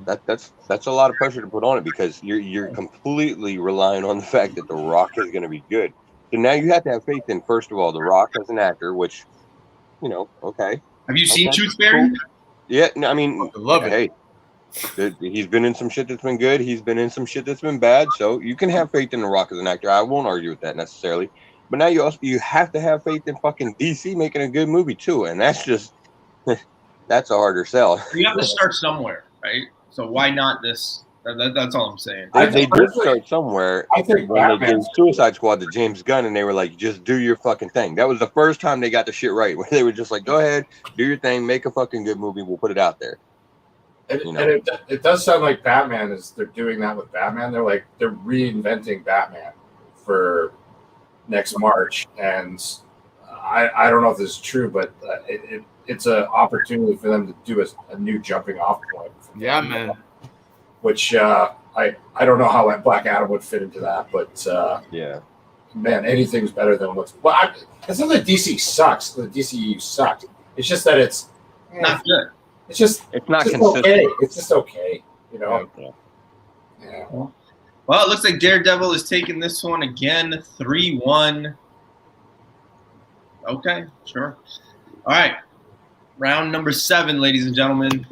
that's a lot of pressure to put on it because you're completely relying on the fact that The Rock is going to be good. So now you have to have faith in, first of all, The Rock as an actor, which, you know, okay. Have you seen Tooth Fairy? Cool. Yeah, no, I mean, I love it. Hey, he's been in some shit that's been good. He's been in some shit that's been bad. So you can have faith in The Rock as an actor. I won't argue with that necessarily. But now you have to have faith in fucking DC making a good movie too, and that's just that's a harder sell. You have to start somewhere, right? So why not this? That's all I'm saying. They did start somewhere. I think when they did Suicide Squad to James Gunn, and they were like, "Just do your fucking thing." That was the first time they got the shit right, where they were just like, "Go ahead, do your thing, make a fucking good movie. We'll put it out there." You know? And it does sound like Batman is. They're doing that with Batman. They're reinventing Batman for next March, and I don't know if this is true, but it's an opportunity for them to do a new jumping off point. Yeah, man. Which I don't know how Black Adam would fit into that, but yeah, man, anything's better than what's. Well, it's not that DC sucks. The DCU sucked. It's just that it's not good. It's not consistent. Okay. It's just okay, you know. Yeah. Well, it looks like Daredevil is taking this one again, 3-1. Okay, sure. All right. Round number 7, ladies and gentlemen.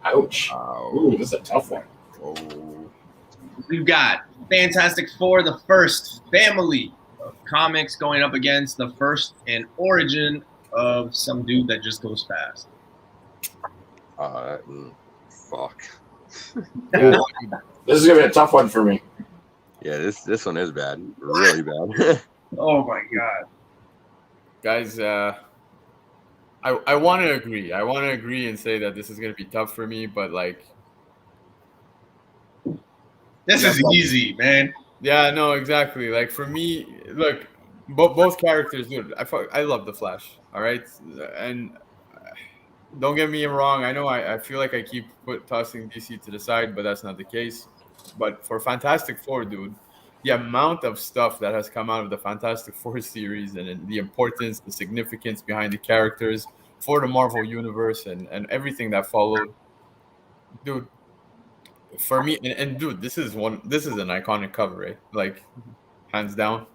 Ouch. Ooh, this is a tough one. Oh. We've got Fantastic Four, the first family of comics, going up against the first and origin of some dude that just goes fast. Fuck. Yeah. This is gonna be a tough one for me. Yeah, this one is bad, really bad. Oh my god, Guys, I want to agree. I want to agree and say that this is going to be tough for me, but like, this is easy, man. yeah, no, exactly. Like for me, look, both characters, dude. I love the Flash. All right, and don't get me wrong. I know I feel like I keep tossing DC to the side, but that's not the case. But for Fantastic Four, dude, the amount of stuff that has come out of the Fantastic Four series and the importance, the significance behind the characters for the Marvel Universe and everything that followed, dude. For me, and dude, this is an iconic cover, right? Like, hands down.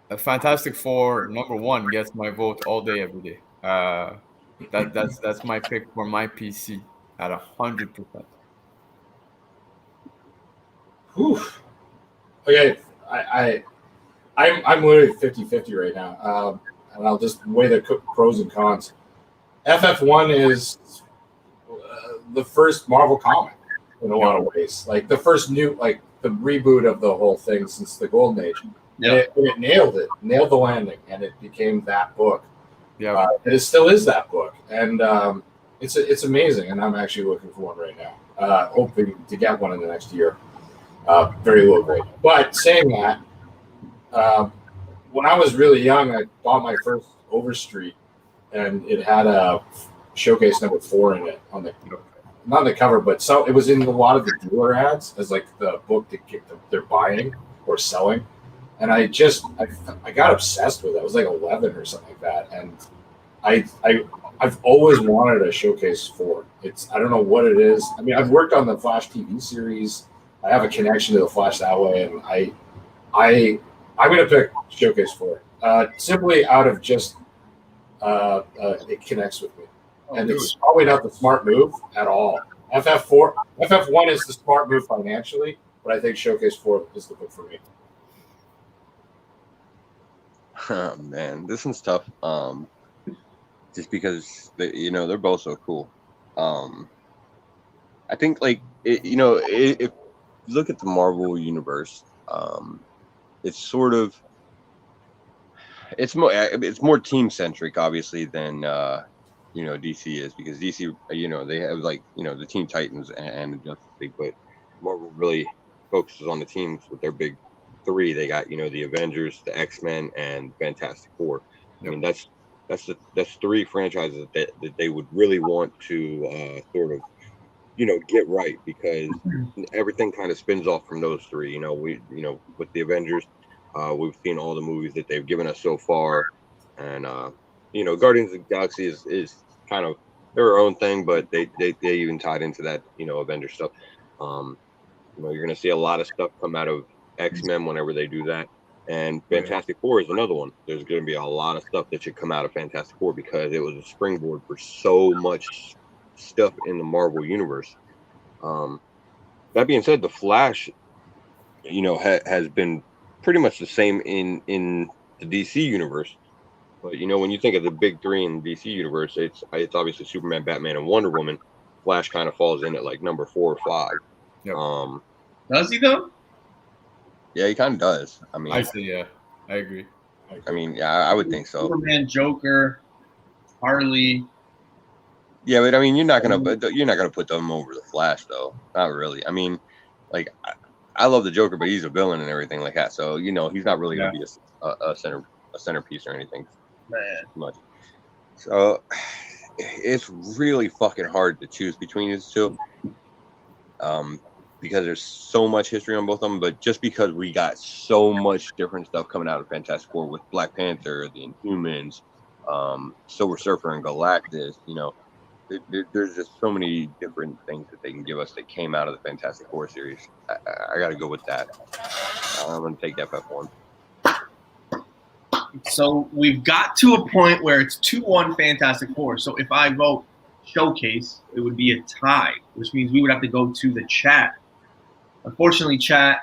A Fantastic Four #1 gets my vote all day, every day. That's my pick for my PC at 100%. Whew. Okay, I'm literally 50-50 right now, and I'll just weigh the pros and cons. FF1 is the first Marvel comic in a lot of ways, like the first new, like the reboot of the whole thing since the Golden Age. Yeah, It nailed the landing, and it became that book. Yeah, and it still is that book, and it's amazing. And I'm actually looking for one right now, hoping to get one in the next year. Very low grade. But saying that, when I was really young, I bought my first Overstreet, and it had a showcase #4 in it on the, not on the cover, but so it was in a lot of the dealer ads as like the book that they're buying or selling. And I got obsessed with it. I was like 11 or something like that, and I've always wanted a showcase for it. I don't know what it is. I mean, I've worked on the Flash TV series. I have a connection to the Flash that way, and I'm going to pick Showcase for it, simply out of just it connects with me, and it's probably not the smart move at all. FF1 is the smart move financially, but I think Showcase 4 is the book for me. Oh, man, this one's tough. Just because they're both so cool. I think like if you look at the Marvel universe, it's sort of it's more team centric, obviously, than DC is, because DC they have like the Teen Titans and the Justice League, but Marvel really focuses on the teams with their big three. They got the Avengers, the X-Men, and Fantastic Four. Yep. I mean that's three franchises that they would really want to sort of get right, because everything kind of spins off from those three. With the Avengers, we've seen all the movies that they've given us so far, and Guardians of the Galaxy is kind of their own thing, but they even tied into that Avengers stuff. You're gonna see a lot of stuff come out of X-Men whenever they do that, and Fantastic Four is another one. There's gonna be a lot of stuff that should come out of Fantastic Four, because it was a springboard for so much stuff in the Marvel universe. That being said, the Flash has been pretty much the same in the DC universe, but when you think of the big three in the DC universe, it's obviously Superman, Batman, and Wonder Woman. Flash kind of falls in at like number 4 or 5. Yep. Does he though? Yeah, he kind of does. I mean, I see. Yeah, I agree. I mean, yeah, I would think so. Superman, Joker, Harley. Yeah, but I mean, you're not gonna put them over the Flash, though. Not really. I mean, like, I love the Joker, but he's a villain and everything like that. So he's not really gonna be a centerpiece or anything. Man. Much. So it's really fucking hard to choose between these two. Because there's so much history on both of them, but just because we got so much different stuff coming out of Fantastic Four with Black Panther, the Inhumans, Silver Surfer, and Galactus, there's just so many different things that they can give us that came out of the Fantastic Four series. I got to go with that. I'm going to take FF1. So we've got to a point where it's 2-1 Fantastic Four. So if I vote Showcase, it would be a tie, which means we would have to go to the chat. Unfortunately, chat,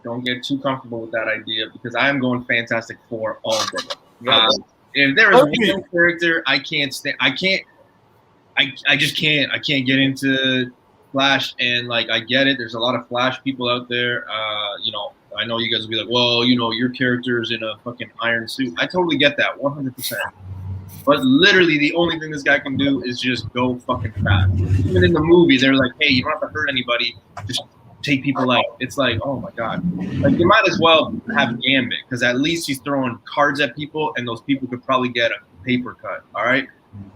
don't get too comfortable with that idea because I am going Fantastic Four all day. If there is one character I can't stand, I just can't. I can't get into Flash, and like I get it. There's a lot of Flash people out there. You know, I know you guys will be like, well, you know, your character is in a fucking iron suit. I totally get that, 100%. But literally, the only thing this guy can do is just go fucking fast. Even in the movie, they're like, hey, you don't have to hurt anybody. Just take people out. It's like, oh my god. Like you might as well have Gambit because at least he's throwing cards at people, and those people could probably get a paper cut. All right.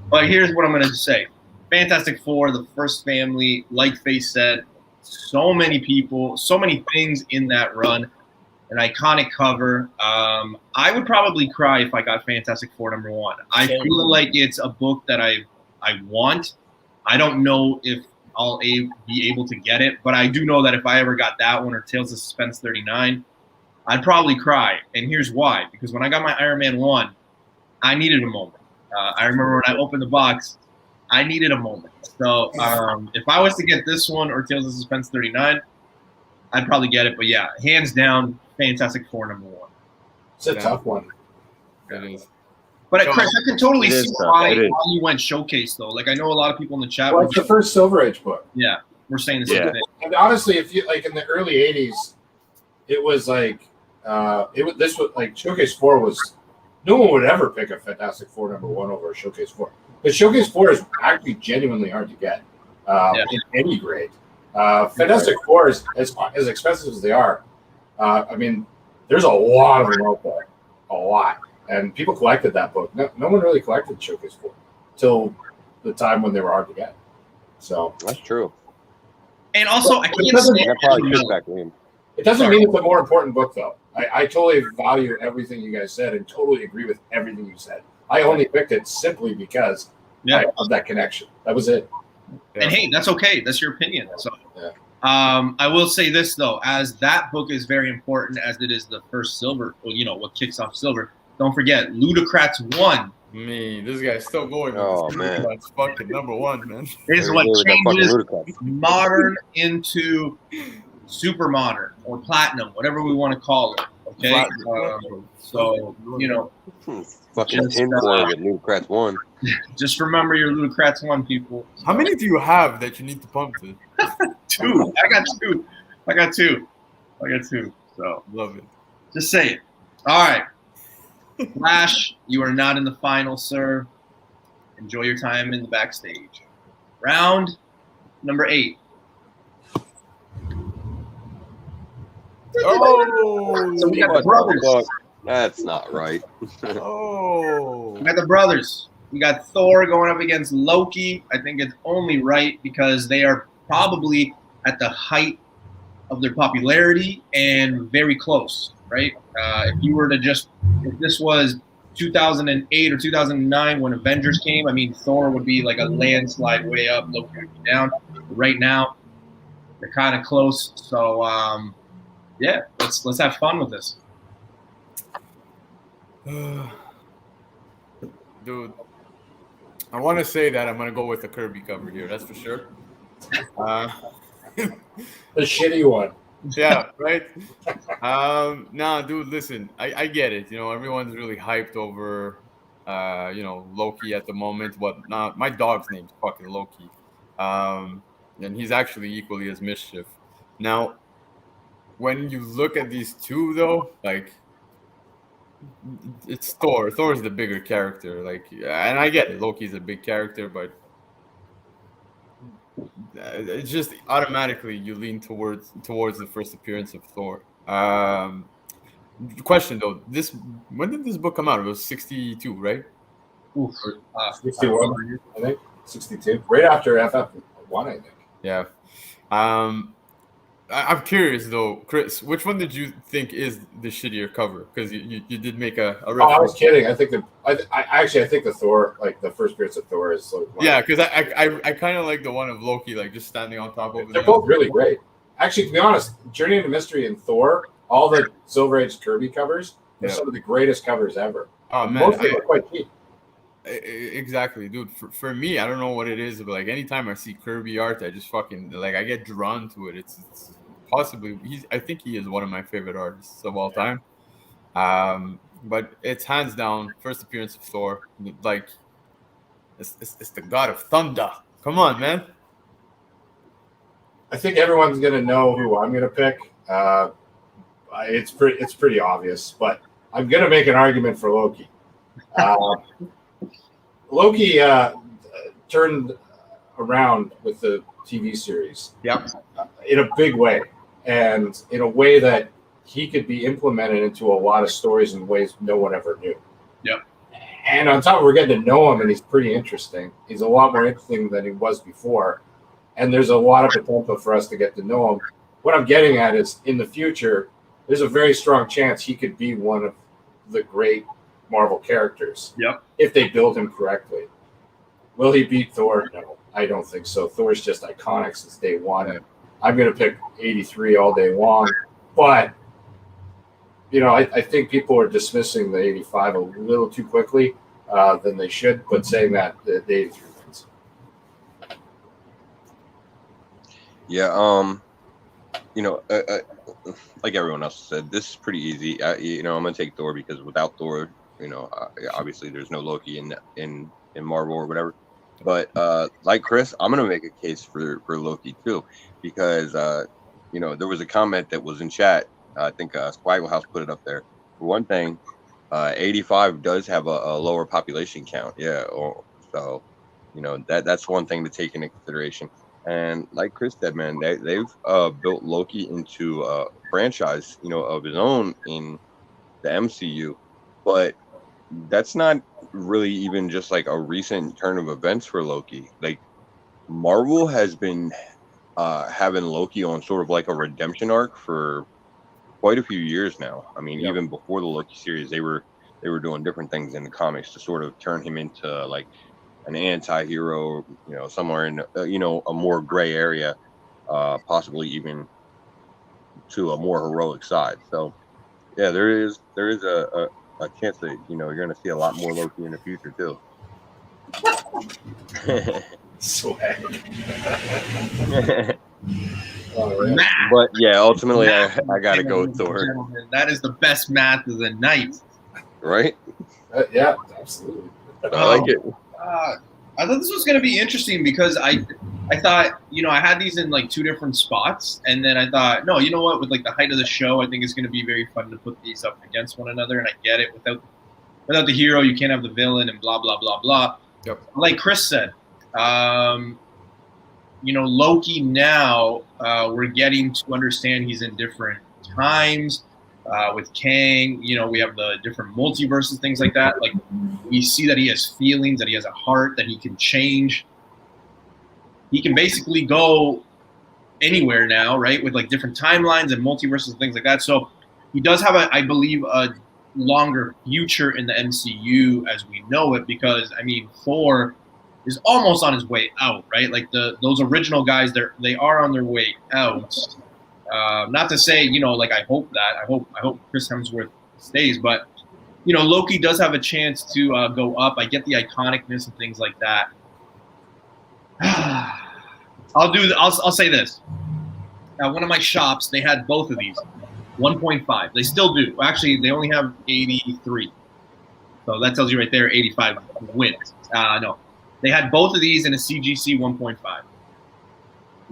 But here's what I'm gonna say. Fantastic Four, the first family, like Face said, so many people, so many things in that run, an iconic cover. I would probably cry if I got Fantastic Four #1. I feel like it's a book that I want. I don't know if I'll be able to get it, but I do know that if I ever got that one or Tales of Suspense 39, I'd probably cry. And here's why. Because when I got my Iron Man 1, I needed a moment. I remember when I opened the box, I needed a moment. So if I was to get this one or Tales of Suspense 39, I'd probably get it. But yeah, hands down, Fantastic Four #1. It's a tough one. It is. But Chris, I can totally see why It is. you went Showcase though. Like I know a lot of people in the chat. Well, it's the first Silver Age book. Yeah, we're saying the same Yeah. thing. And honestly, if you like in the early '80s, it was like this was like Showcase 4 was. No one would ever pick a Fantastic Four #1 over a Showcase 4. But Showcase 4 is actually genuinely hard to get in any grade. Fantastic Four is as expensive as they are. I mean, there's a lot of them out there, a lot, and people collected that book. No one really collected Showcase 4 till the time when they were hard to get. So That's true. And also, I can't And stand that probably took back in. it doesn't mean it's a more important book, though. I totally value everything you guys said and totally agree with everything you said. I only picked it simply because of that connection. That was it. And hey, that's okay. That's your opinion. So, Yeah. I will say this though, as that book is very important, as it is the first Silver. Well, you know what kicks off Silver. Don't forget, Ludocrats 1 This guy's still going. Oh, man. That's fucking #1, man. is There what you go with that fucking changes Ludacris. modern into super modern or platinum, whatever we want to call it. Okay, so you know, Fucking Just, tinfoil with Ludacris 1. just remember your Ludocrats 1, people. How many do you have that you need to pump to? 2. I got two. So Love it. just say it. All right, Flash, you are not in the final, sir. Enjoy your time in the backstage. Round number 8. Oh, So we got the brothers. That's not right. oh. We got the brothers. We got Thor going up against Loki. I think it's only right because they are probably at the height of their popularity and very close, right? If you were to if this was 2008 or 2009 when Avengers came, I mean, Thor would be like a landslide way up, Loki would be down. But right now, they're kind of close. So, yeah, let's have fun with this. Dude, I want to say that I'm going to go with the Kirby cover here. That's for sure. The shitty one. Yeah, right? Nah, dude, listen, I get it. You know, everyone's really hyped over, you know, Loki at the moment. Whatnot. My dog's name's fucking Loki. And he's actually equally as mischief. Now, when you look at these two, though, like, it's Thor. Thor's the bigger character. Like, and I get it. Loki's a big character, but it's just automatically you lean towards the first appearance of Thor. Question though, when did this book come out? It was 62, right? Oof. 61, I think. 62. Right after FF1, I think. Yeah. I'm curious though, Chris. Which one did you think is the shittier cover? Because you did make a reference. Oh, I was kidding. I think I think the Thor, like the first appearance of Thor, is like yeah, because I kind of like the one of Loki, like just standing on top of it. They're both really great. Actually, to be honest, Journey into Mystery and Thor, all the Silver Age Kirby covers They're Yeah. some of the greatest covers ever. Oh man, Most of them are quite cheap. exactly, dude. For me, I don't know what it is, but like anytime I see Kirby art, I just fucking like I get drawn to it. It's possibly I think he is one of my favorite artists of all time. But it's hands down first appearance of Thor. Like it's the god of thunder. Come on, man. I think everyone's gonna know who I'm gonna pick. It's pretty obvious, but I'm gonna make an argument for Loki. Loki turned around with the TV series. Yep. In a big way, and in a way that he could be implemented into a lot of stories in ways no one ever knew. Yep. And on top of we're getting to know him, and he's pretty interesting. He's a lot more interesting than he was before, and there's a lot of potential for us to get to know him. What I'm getting at is, in the future, there's a very strong chance he could be one of the great Marvel characters. Yep. If they build him correctly. Will he beat Thor? No, I don't think so. Thor's just iconic since day one. Yeah. I'm going to pick 83 all day long. But, I think people are dismissing the 85 a little too quickly than they should, but saying that the 83 wins. Yeah, like everyone else said, this is pretty easy. I'm gonna take Thor because without Thor, obviously there's no Loki in Marvel or whatever. But like Chris, I'm gonna make a case for Loki too, because there was a comment that was in chat. I think Swaggle House put it up there. For one thing, 85 does have a lower population count. Yeah, so that's one thing to take into consideration. And like Chris said, man, they've built Loki into a franchise, of his own in the MCU. But that's not really even just like a recent turn of events for Loki. Like Marvel has been having Loki on sort of like a redemption arc for quite a few years now. I mean, even before the Loki series, they were doing different things in the comics to sort of turn him into like an anti-hero, somewhere in a more gray area, possibly even to a more heroic side. So yeah, there is a chance that you're going to see a lot more Loki in the future too. Swag. Math. But yeah, ultimately I got to go with Thor. Gentlemen, that is the best math of the night. Right? Yeah, absolutely. I like it. I thought this was going to be interesting because I thought, I had these in like two different spots. And then I thought, no, you know what? With like the height of the show, I think it's going to be very fun to put these up against one another. And I get it. Without the hero, you can't have the villain and blah, blah, blah, blah. Yep. Like Chris said, Loki now, we're getting to understand he's in different times. With Kang, we have the different multiverses, things like that. Like we see that he has feelings, that he has a heart, that he can change. He can basically go anywhere now, right? With like different timelines and multiverses and things like that. So he does have, I believe, a longer future in the MCU as we know it, because Thor is almost on his way out, right? Like those original guys, they are on their way out. Not to say, like I hope that. I hope Chris Hemsworth stays, but Loki does have a chance to go up. I get the iconicness and things like that. I'll say this. At one of my shops, they had both of these, 1.5. They still do. Actually, they only have 83. So that tells you right there, 85 wins. No, they had both of these in a CGC 1.5.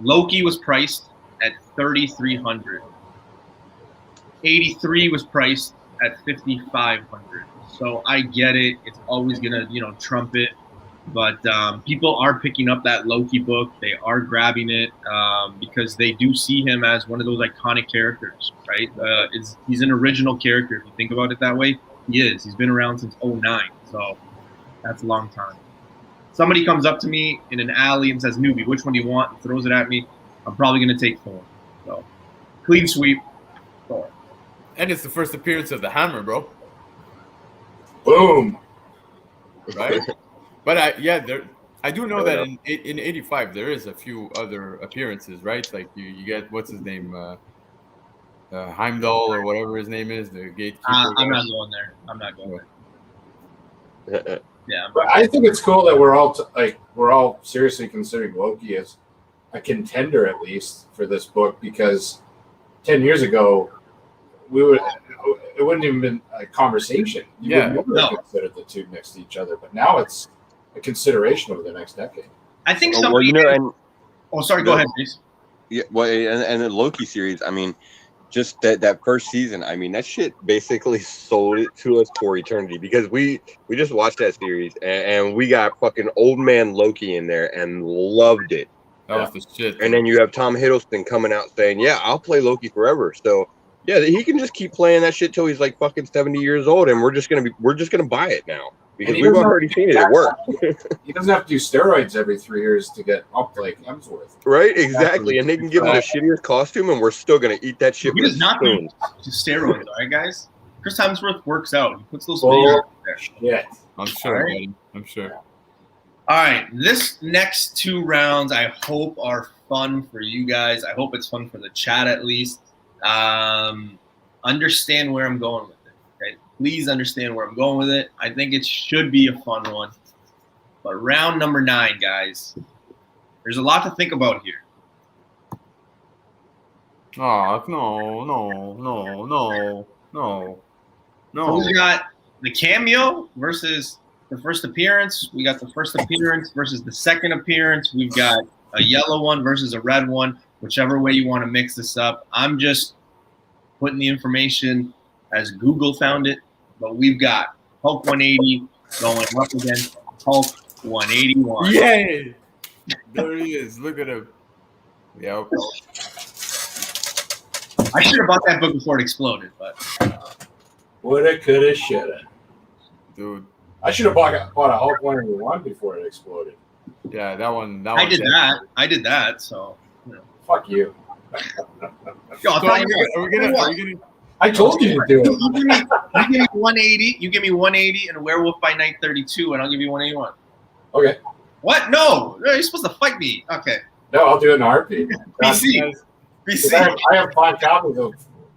Loki was priced at $3,300. 83 was priced at $5,500. So I get it. It's always gonna, trump it. But people are picking up that Loki book. They are grabbing it because they do see him as one of those iconic characters, right? He's an original character. If you think about it that way, he is. He's been around since 2009. So that's a long time. Somebody comes up to me in an alley and says, "Newbie, which one do you want?" and throws it at me. I'm probably going to take Thor. So, clean sweep, Thor. And it's the first appearance of the Hammer, bro. Boom. Right? But I do know that in 85 there is a few other appearances, right? Like you get what's his name, Heimdall or whatever his name is, the gatekeeper. I'm not going there. I'm not going there. Yeah, But I think it's cool that we're all seriously considering Loki as a contender at least for this book, because 10 years ago it wouldn't even been a conversation. You would never have considered the two next to each other, but now it's a consideration over the next decade. I think well, you know, and sorry, go ahead, please. yeah, well, and the Loki series, I mean, just that first season, I mean, that shit basically sold it to us for eternity, because we just watched that series and we got fucking old man Loki in there and loved it. That was the shit. And then you have Tom Hiddleston coming out saying, "Yeah, I'll play Loki forever." So yeah, he can just keep playing that shit till he's like fucking 70 years old, and we're just gonna buy it now because we've already seen it. It works. He doesn't have to do steroids every 3 years to get up like Hemsworth. Right, exactly. And they can give him the shittiest costume, and we're still gonna eat that shit. He does not do steroids, all right, guys. Chris Hemsworth works out. He puts those videos out there. Yeah, I'm sure. Right. I'm sure. All right, this next 2 rounds I hope are fun for you guys. I hope it's fun for the chat at least. Understand where I'm going with it. Okay, please understand where I'm going with it. I think it should be a fun one. But round number 9, guys, there's a lot to think about here. Oh, no. So we got the cameo versus the first appearance. We got the first appearance versus the second appearance. We've got a yellow one versus a red one, whichever way you want to mix this up. I'm just putting the information as Google found it, but we've got Hulk 180 going up against Hulk 181. Yay! There he is. Look at him. Yep. I should have bought that book before it exploded, but woulda, coulda, shoulda. Dude. I should have bought a Hulk 181 before it exploded. Yeah, that one. I did that. So, you know. Fuck you. Yo, I'll tell you what. Are we gonna? I told you to do it. You give me 180. You give me 180 and a Werewolf by Night 32, and I'll give you 181. Okay. What? No, you're supposed to fight me. Okay. No, I'll do it in a heartbeat. BC. I have 5 copies of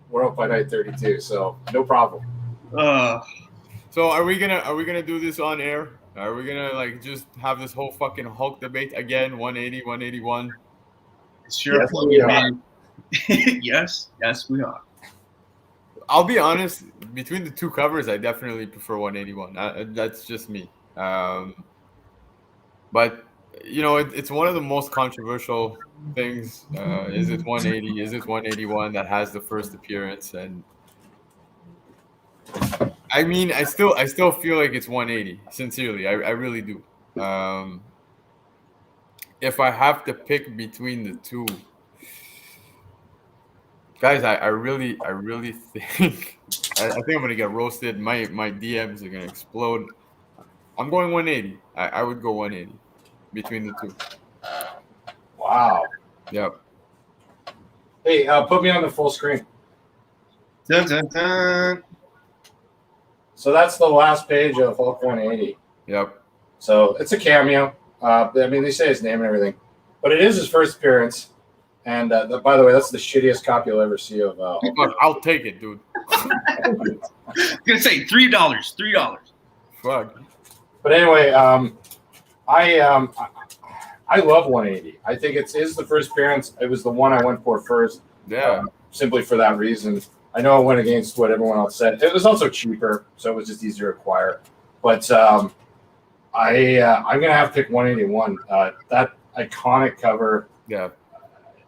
Werewolf by Night 32, so no problem. So are we gonna do this on air? Are we gonna like just have this whole fucking Hulk debate again? 180, 181. Sure. Yes, we are. yes, we are. I'll be honest. Between the 2 covers, I definitely prefer 181. That's just me. But you know, it's one of the most controversial things. Is it 180? Is it 181 that has the first appearance? And I mean, I still feel like it's 180. Sincerely, I really do. If I have to pick between the 2, guys, I really think I think I'm gonna get roasted. My DMs are gonna explode. I'm going 180. I would go 180 between the 2. Wow. Yep. Hey, put me on the full screen. Dun, dun, dun. So that's the last page of Hulk 180. Yep. So it's a cameo. I mean, they say his name and everything, but it is his first appearance. And by the way, that's the shittiest copy you'll ever see of. I'll take it, dude. I'm gonna say $3. $3. Fuck. But anyway, I love 180. I think it is the first appearance. It was the one I went for first. Yeah. Simply for that reason. I know it went against what everyone else said. It was also cheaper, so it was just easier to acquire. But I'm gonna have to pick 181. That iconic cover. Yeah.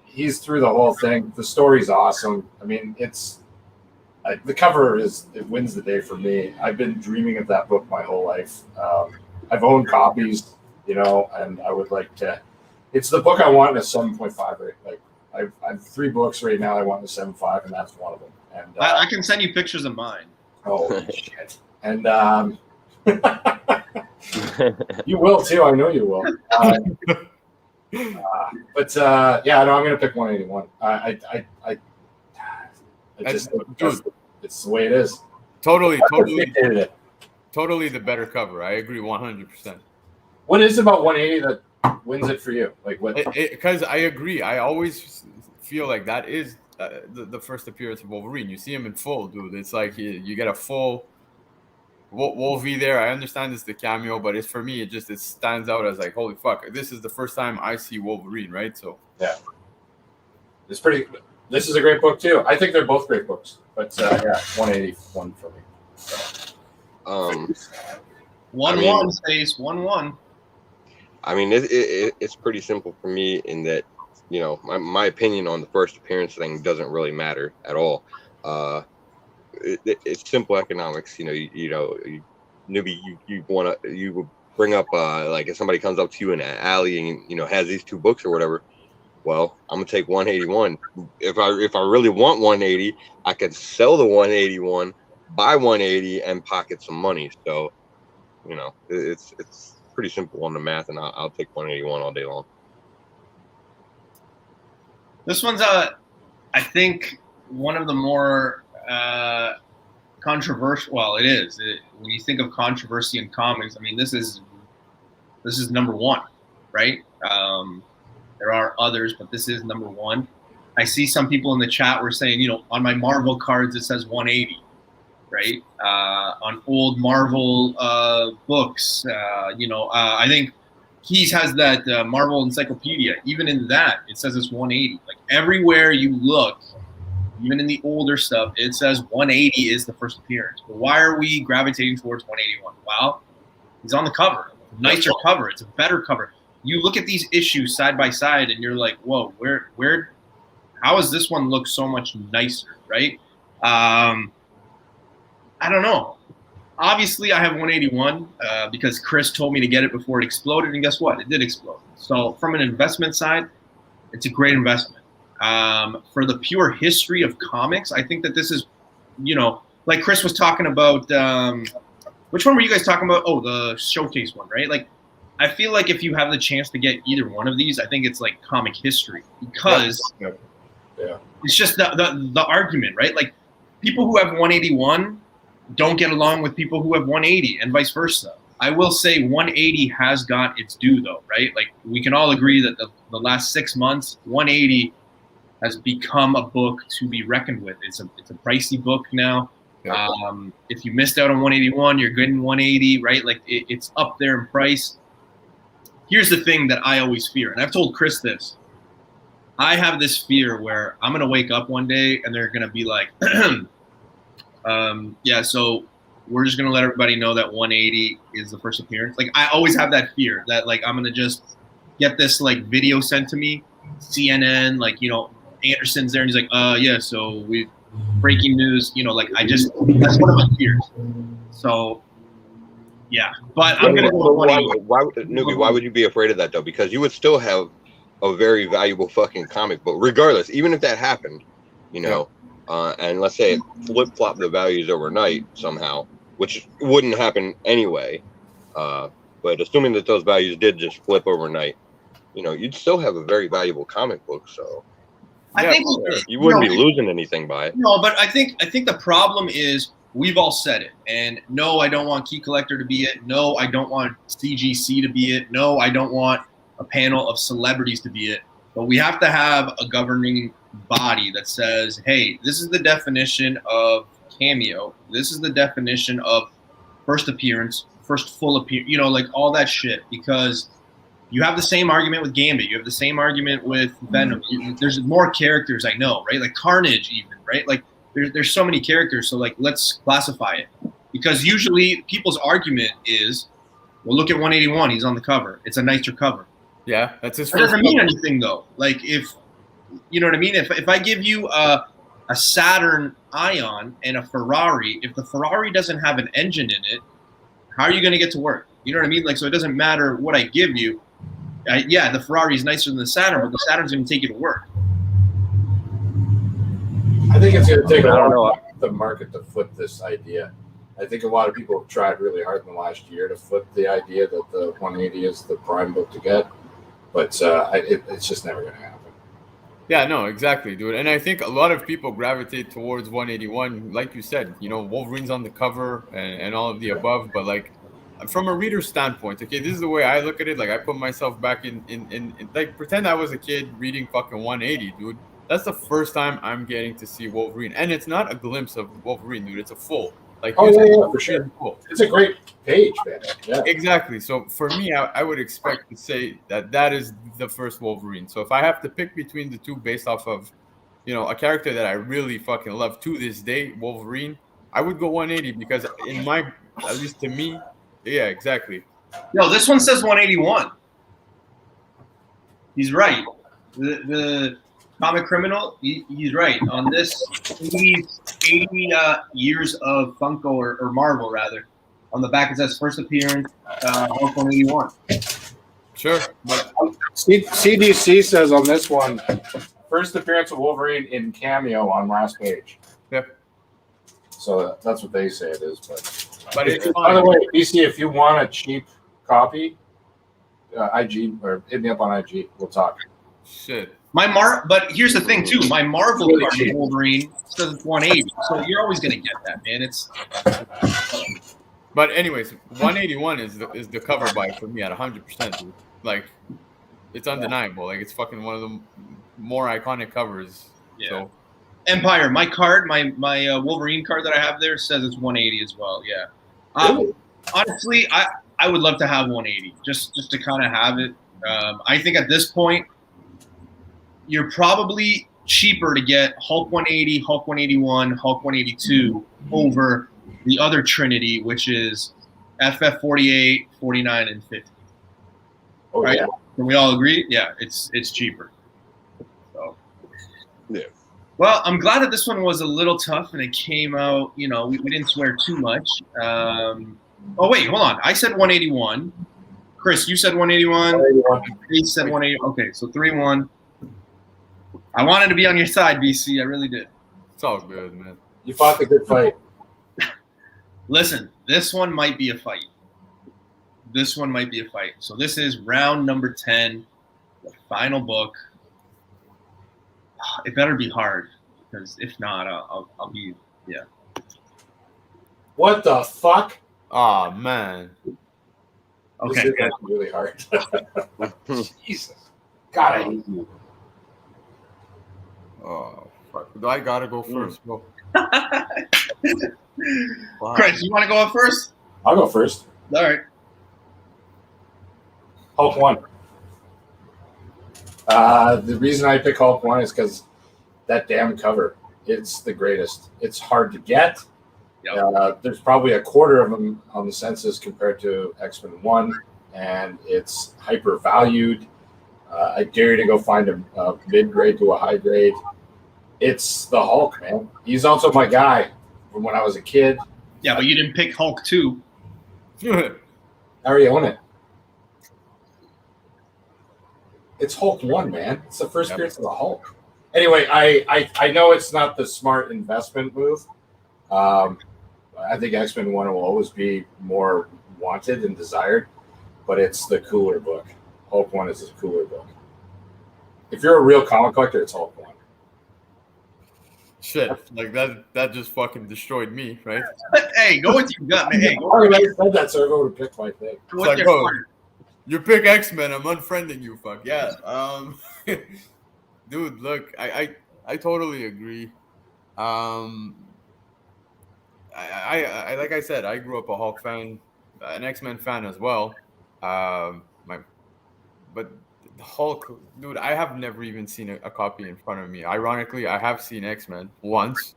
He's through the whole thing. The story's awesome. I mean, the cover it wins the day for me. I've been dreaming of that book my whole life. I've owned copies, you know, and I would like to. It's the book I want in a 7.5. Right? Like I have 3 books right now I want in a 7.5, and that's one of them. And I can send you pictures of mine. Oh shit! And you will too. I know you will. But yeah, no, I'm gonna pick 181. It's the way it is. Totally the better cover. I agree 100%. What is about 180 that wins it for you? Like what? Because I agree. I always feel like that is the first appearance of Wolverine. You see him in full, dude. It's like you get a full Wolvie there. I understand it's the cameo, but it's for me, it stands out as like, holy fuck, this is the first time I see Wolverine, right? So yeah, it's pretty. This is a great book too. I think they're both great books, but yeah, 181 for me. So. 1-1 stays 1-1. I mean, it's pretty simple for me in that, you know, my opinion on the first appearance thing doesn't really matter at all. It's simple economics. You know, you bring up like if somebody comes up to you in an alley and, you know, has these two books or whatever. Well, I'm gonna take 181. If I really want 180, I could sell the 181, buy 180, and pocket some money. So, you know, it's pretty simple on the math, and I'll take 181 all day long. This one's I think one of the more controversial. Well, it is. When you think of controversy in comics, I mean, this is number one, right? There are others, but this is number one. I see some people in the chat were saying, you know, on my Marvel cards it says 180, right? On old Marvel books, you know, I think Keys has that Marvel encyclopedia. Even in that, it says it's 180. Like everywhere you look, even in the older stuff, it says 180 is the first appearance. But why are we gravitating towards 181? Well, he's on the cover. Nicer cover. It's a better cover. You look at these issues side by side, and you're like, "Whoa, how does this one look so much nicer?" Right? I don't know. Obviously, I have 181 because Chris told me to get it before it exploded, and guess what? It did explode. So, from an investment side, it's a great investment. For the pure history of comics, I think that this is, you know, like Chris was talking about. Which one were you guys talking about? Oh, the showcase one, right? Like, I feel like if you have the chance to get either one of these, I think it's like comic history because it's just the argument, right? Like people who have 181 don't get along with people who have 180 and vice versa. I will say 180 has got its due though, right? Like we can all agree that the last 6 months, 180 has become a book to be reckoned with. It's a pricey book now. Yeah. If you missed out on 181, you're getting 180, right? Like it's up there in price. Here's the thing that I always fear, and I've told Chris this. I have this fear where I'm going to wake up one day and they're going to be like, yeah, so we're just going to let everybody know that 180 is the first appearance. Like, I always have that fear that, like, I'm going to just get this, like, video sent to me, CNN, like, you know, Anderson's there, and he's like, yeah, so breaking news, you know, like, that's one of my fears. So, yeah, but I'm going to go with 180. Why would you be afraid of that, though? Because you would still have a very valuable fucking comic book, regardless, even if that happened, you know, and let's say it flip-flop the values overnight somehow, which wouldn't happen anyway, but assuming that those values did just flip overnight, you know, you'd still have a very valuable comic book, so I think you wouldn't be losing anything by it. No, but I think the problem is we've all said it, and no, I don't want Key Collector to be it. No, I don't want CGC to be it. No, I don't want a panel of celebrities to be it. But we have to have a governing body that says, hey, this is the definition of cameo. This is the definition of first appearance, first full appearance, you know, like all that shit. Because you have the same argument with Gambit. You have the same argument with Venom. There's more characters, I know, right? Like Carnage even, right? Like there's so many characters. So like, let's classify it. Because usually people's argument is, well, look at 181. He's on the cover. It's a nicer cover. Yeah, that's his. That doesn't mean anything though. Like if, you know what I mean? If I give you a Saturn Ion and a Ferrari, if the Ferrari doesn't have an engine in it, how are you going to get to work? You know what I mean? Like, so it doesn't matter what I give you. Yeah, the Ferrari is nicer than the Saturn, but the Saturn's going to take you to work. I think it's going to take a while for the market to flip this idea. I think a lot of people have tried really hard in the last year to flip the idea that the 180 is the prime book to get, but it's just never going to happen. Yeah, no, exactly, dude. And I think a lot of people gravitate towards 181, like you said, you know, Wolverine's on the cover and all of the above, but like from a reader standpoint, okay, this is the way I look at it. Like I put myself back in like pretend I was a kid reading fucking 180, dude. that's the first time I'm getting to see Wolverine, and it's not a glimpse of Wolverine, dude. It's a full. Like, Oh you said, yeah, for sure. full. It's a great page, man. Yeah. Exactly. So for me, I would expect to say that is the first Wolverine. So if I have to pick between the two based off of, a character that I really fucking love to this day, Wolverine, I would go 180 because at least to me, yeah, exactly. No, this one says 181. He's right. The comic criminal, he's right. On this 80 years of Funko or Marvel, rather. On the back, it says first appearance, Hulk 181. Sure. But CDC says on this one, first appearance of Wolverine in cameo on last page. Yeah. So that's what they say it is. But it's by the fine. way, BC, if you want a cheap copy, IG or hit me up on IG. We'll talk. Shit. But here's the thing too. My Marvel Really card cheap. of Wolverine says it's 180, so you're always gonna get that, man. It's But anyways, 181 is the cover buy for me at 100%, dude. Like, it's undeniable. Like, it's fucking one of the more iconic covers. Yeah. So Empire. My card, my Wolverine card that I have there says it's 180 as well. Yeah. Really? Honestly, I would love to have 180 just to kind of have it. I think at this point, you're probably cheaper to get Hulk 180, Hulk 181, Hulk 182 over the other Trinity, which is FF 48, 49, and 50. Oh Right? yeah. Can we all agree? Yeah, it's cheaper. So. Yeah. Well, I'm glad that this one was a little tough and it came out, we didn't swear too much. Oh, wait, hold on. I said 181. Chris, you said 181. He said 180. Okay, so 3-1. I wanted to be on your side, BC. I really did. it's all good, man. You fought the good fight. Listen, this one might be a fight. So this is round number 10, the final book. It better be hard, because if not, I'll be, yeah. What the fuck? Oh man. Okay, This good. is really hard. Jesus. God, I hate you. Oh fuck. Do I gotta go first, bro? Wow. Chris, you want to go up first? I'll go first. All right. Hulk 1. The reason I pick Hulk 1 is because that damn cover. It's the greatest. It's hard to get. Yep. There's probably a quarter of them on the census compared to X-Men 1, and it's hyper valued. I dare you to go find a mid-grade to a high grade. It's the Hulk, man. He's also my guy from when I was a kid. Yeah, but you didn't pick Hulk 2. I already own it. It's Hulk 1, man. It's the first appearance of the Hulk. Anyway, I know it's not the smart investment move. I think X-Men 1 will always be more wanted and desired, but it's the cooler book. Hulk 1 is a cooler book. If you're a real comic collector, it's Hulk 1. Shit, like that just fucking destroyed me, right? Hey, go with your gut, man. Hey, I already said that, so everyone would pick my thing. go It's with like, your bro, heart. you pick X-Men, I'm unfriending you, fuck. Yeah. Dude, look, I totally agree. I like I said, I grew up a Hulk fan, an X-Men fan as well. But the Hulk, dude, I have never even seen a copy in front of me. Ironically, I have seen X-Men once.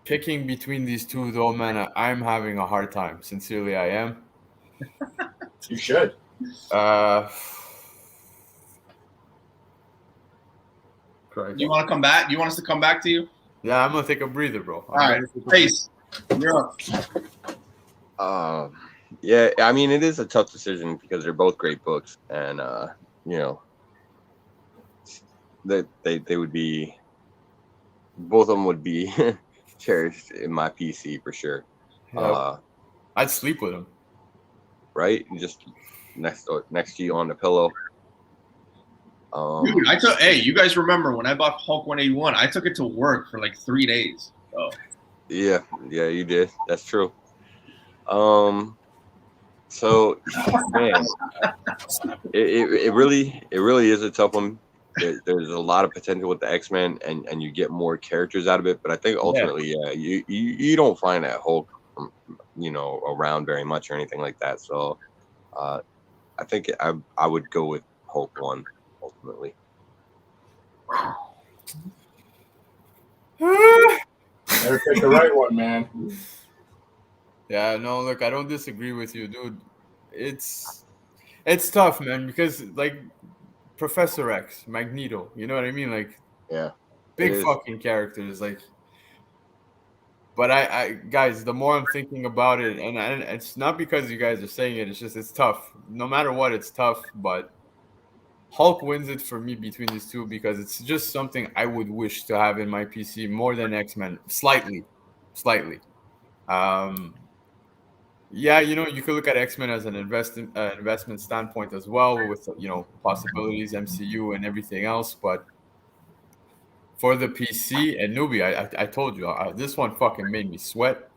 Picking between these two, though, man, I'm having a hard time. Sincerely, I am. You should. Christ. You want to come back? You want us to come back to you? Yeah, I'm gonna take a breather, bro. All right, Pace, you're up. Yeah, I mean, it is a tough decision because they're both great books, and that they would be, both of them would be cherished in my PC for sure. Yeah. I'd sleep with him. Right, just next to you on the pillow. Dude, hey, you guys remember when I bought Hulk 181? I took it to work for like 3 days. So. Yeah, you did. That's true. So, man, it really is a tough one. There's a lot of potential with the X-Men, and you get more characters out of it. But I think ultimately, you don't find that Hulk, around very much or anything like that. So, I think I would go with Hulk 1 ultimately. Better pick the right one, man. Yeah, no, look, I don't disagree with you, dude. It's tough, man, because like Professor X, Magneto, you know what I mean? Like Yeah, big fucking characters, like. But I guys, the more I'm thinking about it, and it's not because you guys are saying it, it's just it's tough. No matter what, it's tough. But Hulk wins it for me between these two because it's just something I would wish to have in my PC more than X-Men, slightly. Yeah, you could look at X-Men as an investment standpoint as well, with possibilities, MCU, and everything else. But for the PC and newbie, I told you this one fucking made me sweat.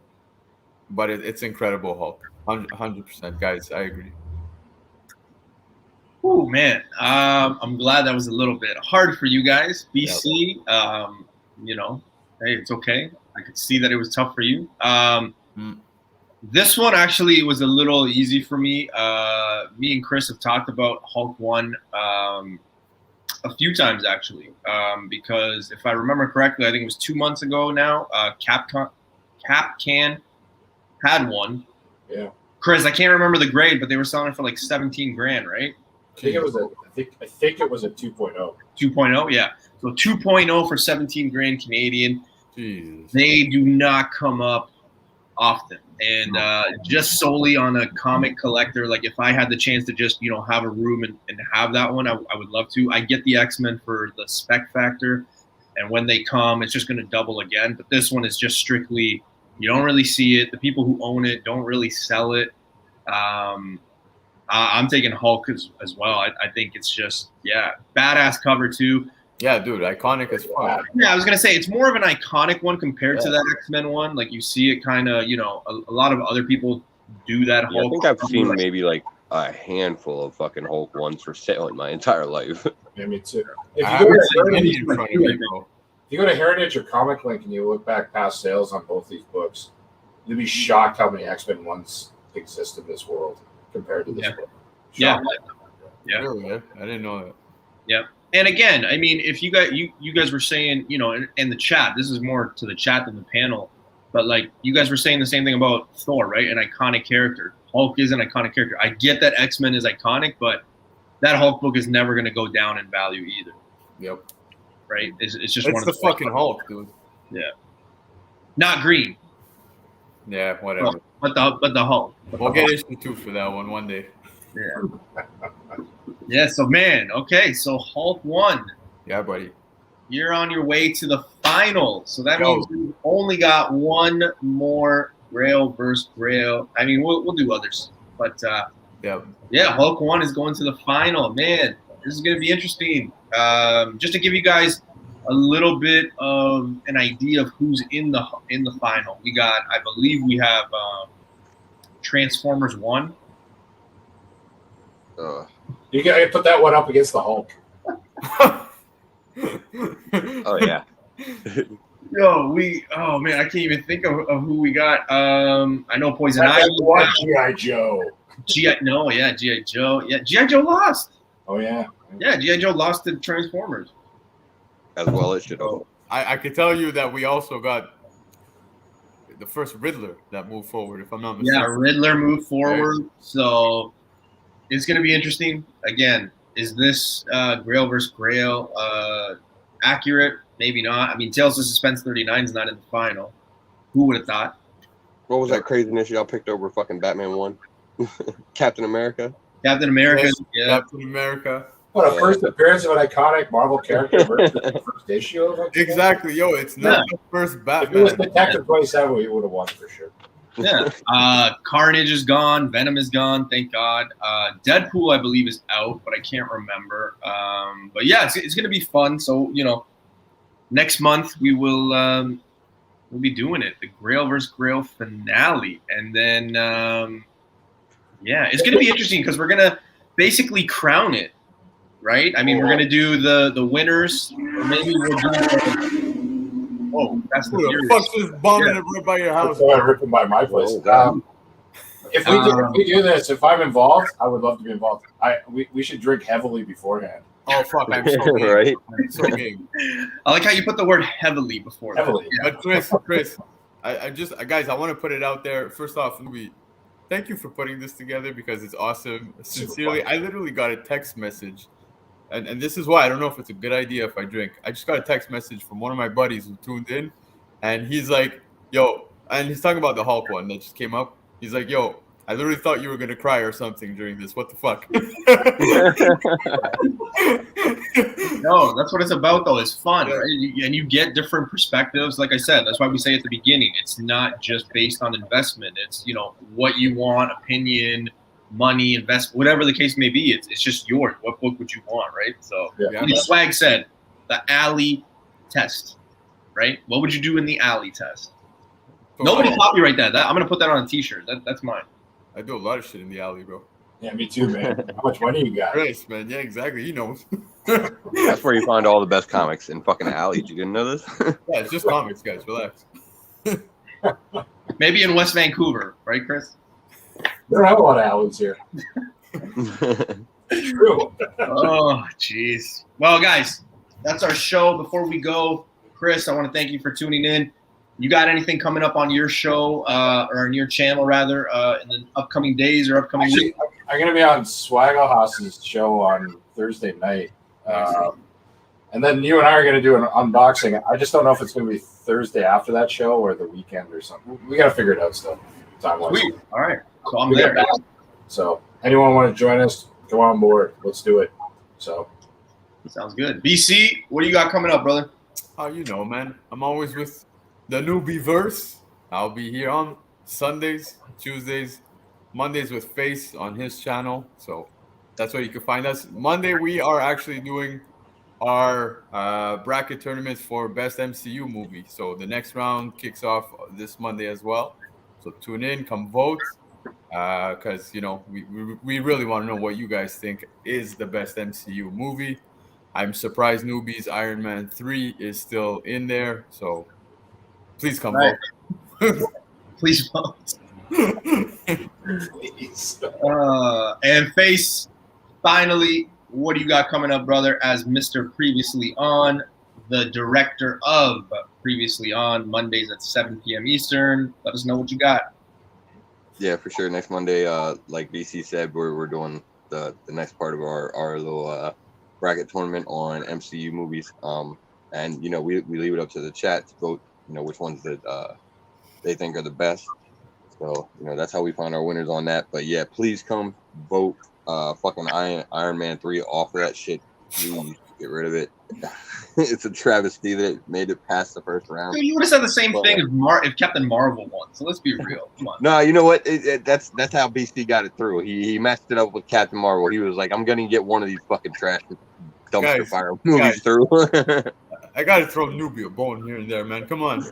But it's incredible, Hulk. 100%, guys. I agree. Oh man, I'm glad that was a little bit hard for you guys. BC, hey, it's okay. I could see that it was tough for you. This one actually was a little easy for me. Me and Chris have talked about Hulk 1 a few times actually, because if I remember correctly, I think it was 2 months ago now. Capcan had one. Yeah. Chris, I can't remember the grade, but they were selling it for like 17 grand, right? I think it was a 2.0. 2.0, yeah. So 2.0 for 17 grand Canadian. Jesus. They do not come up often. And just solely on a comic collector, like if I had the chance to just, have a room and have that one, I would love to. I get the X-Men for the spec factor. And when they come, it's just going to double again. But this one is just strictly, you don't really see it. The people who own it don't really sell it. I'm taking Hulk as well. I think it's just, badass cover too. Yeah, dude, iconic as fuck. Yeah, I was going to say, it's more of an iconic one compared to that X-Men one. Like, you see it kind of, a lot of other people do that Hulk. I think I've seen maybe like a handful of fucking Hulk ones for sale in my entire life. Yeah, me too. If you go to Heritage or Comic Link and you look back past sales on both these books, you'll be shocked how many X-Men ones exist in this world compared to this book. Yeah. Really? I didn't know that. Yeah. And again, I mean, if you guys were saying, in the chat, this is more to the chat than the panel, but like you guys were saying the same thing about Thor, right? An iconic character. Hulk is an iconic character. I get that X-Men is iconic, but that Hulk book is never going to go down in value either. Yep. Right? It's just it's one of the fucking Hulk, dude. Yeah. Not green. Yeah, whatever. But the Hulk. We'll get issue 2 for that one day. Yeah. Yeah, so man, okay, so Hulk 1. Yeah, buddy. You're on your way to the final. So that means we've only got one more Grail versus Grail. I mean, we'll do others. But Hulk 1 is going to the final. Man, this is going to be interesting. Just to give you guys a little bit of an idea of who's in the final. I believe we have Transformers 1. You gotta put that one up against the Hulk. Oh yeah. Oh man, I can't even think of who we got. I know Poison Ivy. G.I. Joe. G.I. Joe. Yeah, G.I. Joe lost. Oh yeah. Yeah, G.I. Joe lost to Transformers. As well as should have. I could tell you that we also got the first Riddler that moved forward, if I'm not mistaken. Yeah, Riddler moved forward. Right. So it's going to be interesting. Again, is this Grail versus Grail accurate? Maybe not. I mean, Tales of Suspense 39 is not in the final. Who would have thought? What was that craziness y'all picked over fucking Batman 1? Captain America? Captain America, yes, yeah. Captain America. What, a first appearance of an iconic Marvel character versus the first issue of it? Exactly. Yo, it's not the first Batman. If it was Detective 27, we would have won for sure. Yeah. Carnage is gone. Venom is gone. Thank God. Deadpool, I believe, is out, but I can't remember. But yeah, it's going to be fun. So, next month we will we'll be doing it. The Grail versus Grail finale. And then Yeah, it's going to be interesting because we're going to basically crown it, right? I mean, we're going to do the winners, or maybe we'll do oh, that's the Who the Furious. fuck's just bombing it right by your house? Someone ripping by my place. If we do this, if I'm involved, I would love to be involved. We should drink heavily beforehand. Oh fuck! I'm so game. Right? I'm so game. I like how you put the word heavily before that. Heavily. Yeah. But Chris, I just guys, I want to put it out there. First off, Louis, thank you for putting this together because it's awesome. Sincerely, I literally got a text message, and this is why I don't know if it's a good idea if I drink. I just got a text message from one of my buddies who tuned in, and he's like, "Yo," and he's talking about the Hulk one that just came up. He's like, "Yo, I literally thought you were gonna cry or something during this. What the fuck?" No, that's what it's about, though. It's fun, right? And you get different perspectives. Like I said, that's why we say at the beginning, it's not just based on investment. It's, you know, what you want, opinion, money, invest, whatever the case may be. It's just yours. What book would you want, right? So, Yeah. like Swag said, the alley test, right? What would you do in the alley test? Nobody copyright that. I'm gonna put that on a T-shirt. That's mine. I do a lot of shit in the alley, bro. Yeah, me too, man. How much money you got? Chris, man, yeah, exactly. He knows. That's where you find all the best comics in fucking alleys. You didn't know this? Yeah, it's just comics, guys. Relax. Maybe in West Vancouver, right, Chris? We don't have a lot of alleys here. True. Oh, jeez. Well, guys, that's our show. Before we go, Chris, I want to thank you for tuning in. You got anything coming up on your show or on your channel, rather, in the upcoming days or upcoming weeks? I'm going to be on Swaggle Haas's show on Thursday night. And then you and I are going to do an unboxing. I just don't know if it's going to be Thursday after that show or the weekend or something. We got to figure it out still. Sweet. All right. So I'm there. So anyone want to join us, go on board. Let's do it. So sounds good. BC, what do you got coming up, brother? Oh, you know, man. I'm always with the newbie verse. I'll be here on Sundays, Tuesdays, Mondays with Face on his channel. So that's where you can find us. Monday, we are actually doing our bracket tournament for best MCU movie. So the next round kicks off this Monday as well. So tune in, come vote, because you know we really want to know what you guys think is the best MCU movie. I'm surprised Newbies Iron Man 3 is still in there. So please come vote. Please vote. please. And Face, finally, what do you got coming up, brother, as Mr. Previously On, the director of Previously On, Mondays at 7 p.m. Eastern. Let us know what you got. Yeah, for sure. Next Monday, like BC said, we're doing the next part of our little bracket tournament on MCU movies. And, you know, we leave it up to the chat to vote, you know, which ones that they think are the best. So, you know, that's how we find our winners on that. But, yeah, please come vote fucking Iron Man 3 off of that shit. Please get rid of it. It's a travesty that it made it past the first round. Dude, you would have said the same thing if Captain Marvel won. So let's be real. Come on. No, you know what? That's how BC got it through. He messed it up with Captain Marvel. He was like, I'm gonna get one of these fucking trash dumpster fire movies through. I gotta throw Newbie a bone here and there, man. Come on.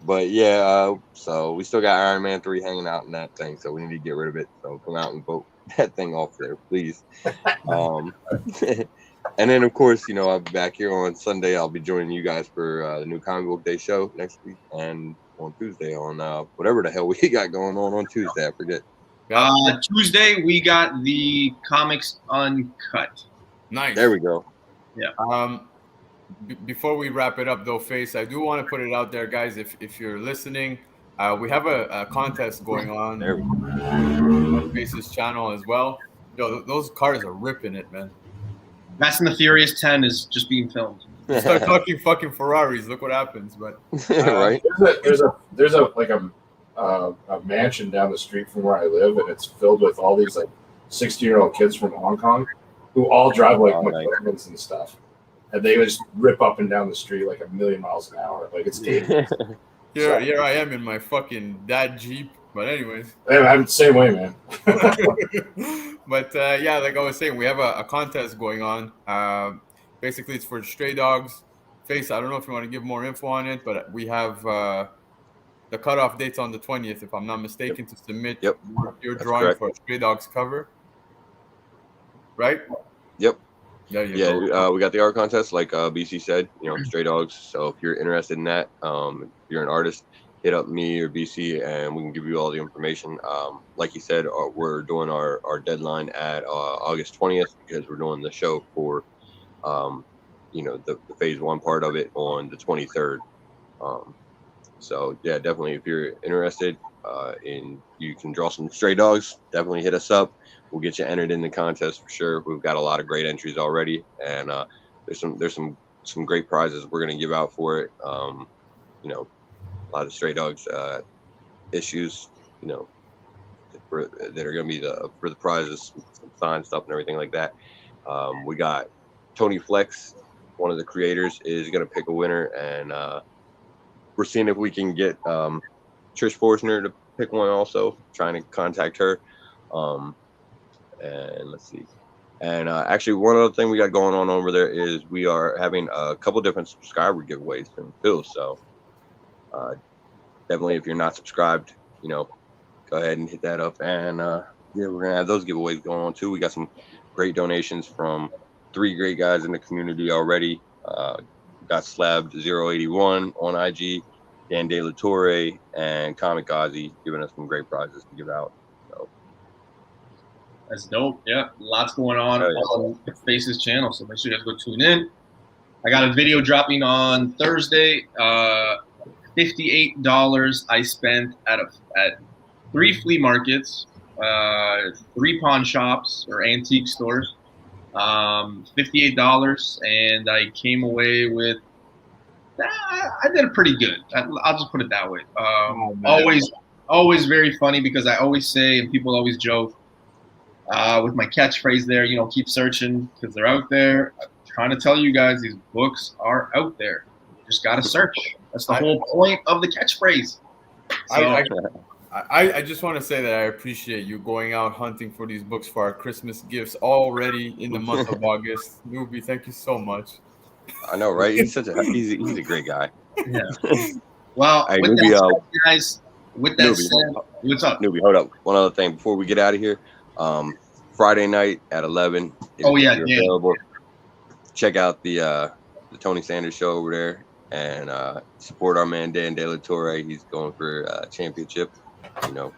But yeah, so we still got Iron Man 3 hanging out in that thing, so we need to get rid of it. So come out and vote that thing off there, please. And then, of course, you know, I'll be back here on Sunday. I'll be joining you guys for the new Comic Book Day show next week, and on Tuesday on whatever the hell we got going on Tuesday. I forget. Tuesday, we got the Comics Uncut. Nice. There we go. Yeah. Before we wrap it up, though, Face, I do want to put it out there, guys. If you're listening, we have a contest going on There we go. on Face's channel as well. Yo, those cars are ripping it, man. Fast and the Furious 10 is just being filmed. Start talking fucking Ferraris. Look what happens. But Right? There's a mansion down the street from where I live, and it's filled with all these like 60-year-old kids from Hong Kong who all drive like McLarens and stuff, and they just rip up and down the street like 1,000,000 miles an hour. Like it's dangerous. here I am in my fucking dad Jeep. But anyways, I'm the same way, man. But yeah, like I was saying, we have a contest going on. Basically, it's for stray dogs. Face, I don't know if you want to give more info on it, but we have the cutoff date's on the 20th, if I'm not mistaken, to submit Yep. your That's drawing correct. for a Stray Dogs cover. Right? Yep. There you Yeah, go. we got the art contest, like BC said, Stray Dogs. So if you're interested in that, if you're an artist, hit up me or BC, and we can give you all the information. Like he said, we're doing our deadline at August 20th because we're doing the show for, the phase 1 part of it on the 23rd. So yeah, definitely if you're interested in you can draw some Stray Dogs, definitely hit us up. We'll get you entered in the contest for sure. We've got a lot of great entries already, and there's some great prizes we're gonna give out for it. A lot of Stray Dogs issues, that are gonna be for the prizes, some signed stuff and everything like that. We got Tony Flex, one of the creators, is gonna pick a winner, and we're seeing if we can get Trish Forstner to pick one also, trying to contact her. And let's see. And actually, one other thing we got going on over there is we are having a couple different subscriber giveaways from Phil. So definitely, if you're not subscribed, go ahead and hit that up. And yeah, we're going to have those giveaways going on too. We got some great donations from 3 great guys in the community already. Got Slabbed 081 on IG, Dan De La Torre, and Comic Ozzy giving us some great prizes to give out. So That's dope. Yeah, lots going on on the Faces channel, so make sure you guys go tune in. I got a video dropping on Thursday. $58 I spent at 3 flea markets, 3 pawn shops or antique stores. $58, and I came away with. I did it pretty good. I'll just put it that way. Always very funny because I always say, and people always joke with my catchphrase there. Keep searching because they're out there. I'm trying to tell you guys, these books are out there. You just gotta search. That's the whole point of the catchphrase. So, I just want to say that I appreciate you going out hunting for these books for our Christmas gifts already in the month of August. Newbie, thank you so much. I know, right? He's a great guy. Yeah. Well, hey, with Newbie, that said, guys, with that Newbie, said, what's up? Newbie, hold up. One other thing before we get out of here. Friday night at 11. If you're available, check out the Tony Sanders show over there and support our man Dan De La Torre. He's going for a championship. Yeah.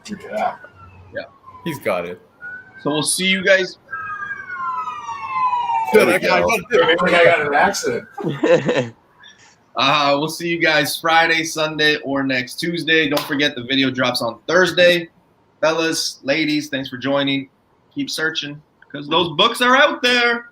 He's got it. So we'll see you guys. I got an accident. We'll see you guys Friday, Sunday, or next Tuesday. Don't forget the video drops on Thursday. Fellas, ladies, thanks for joining. Keep searching because those books are out there.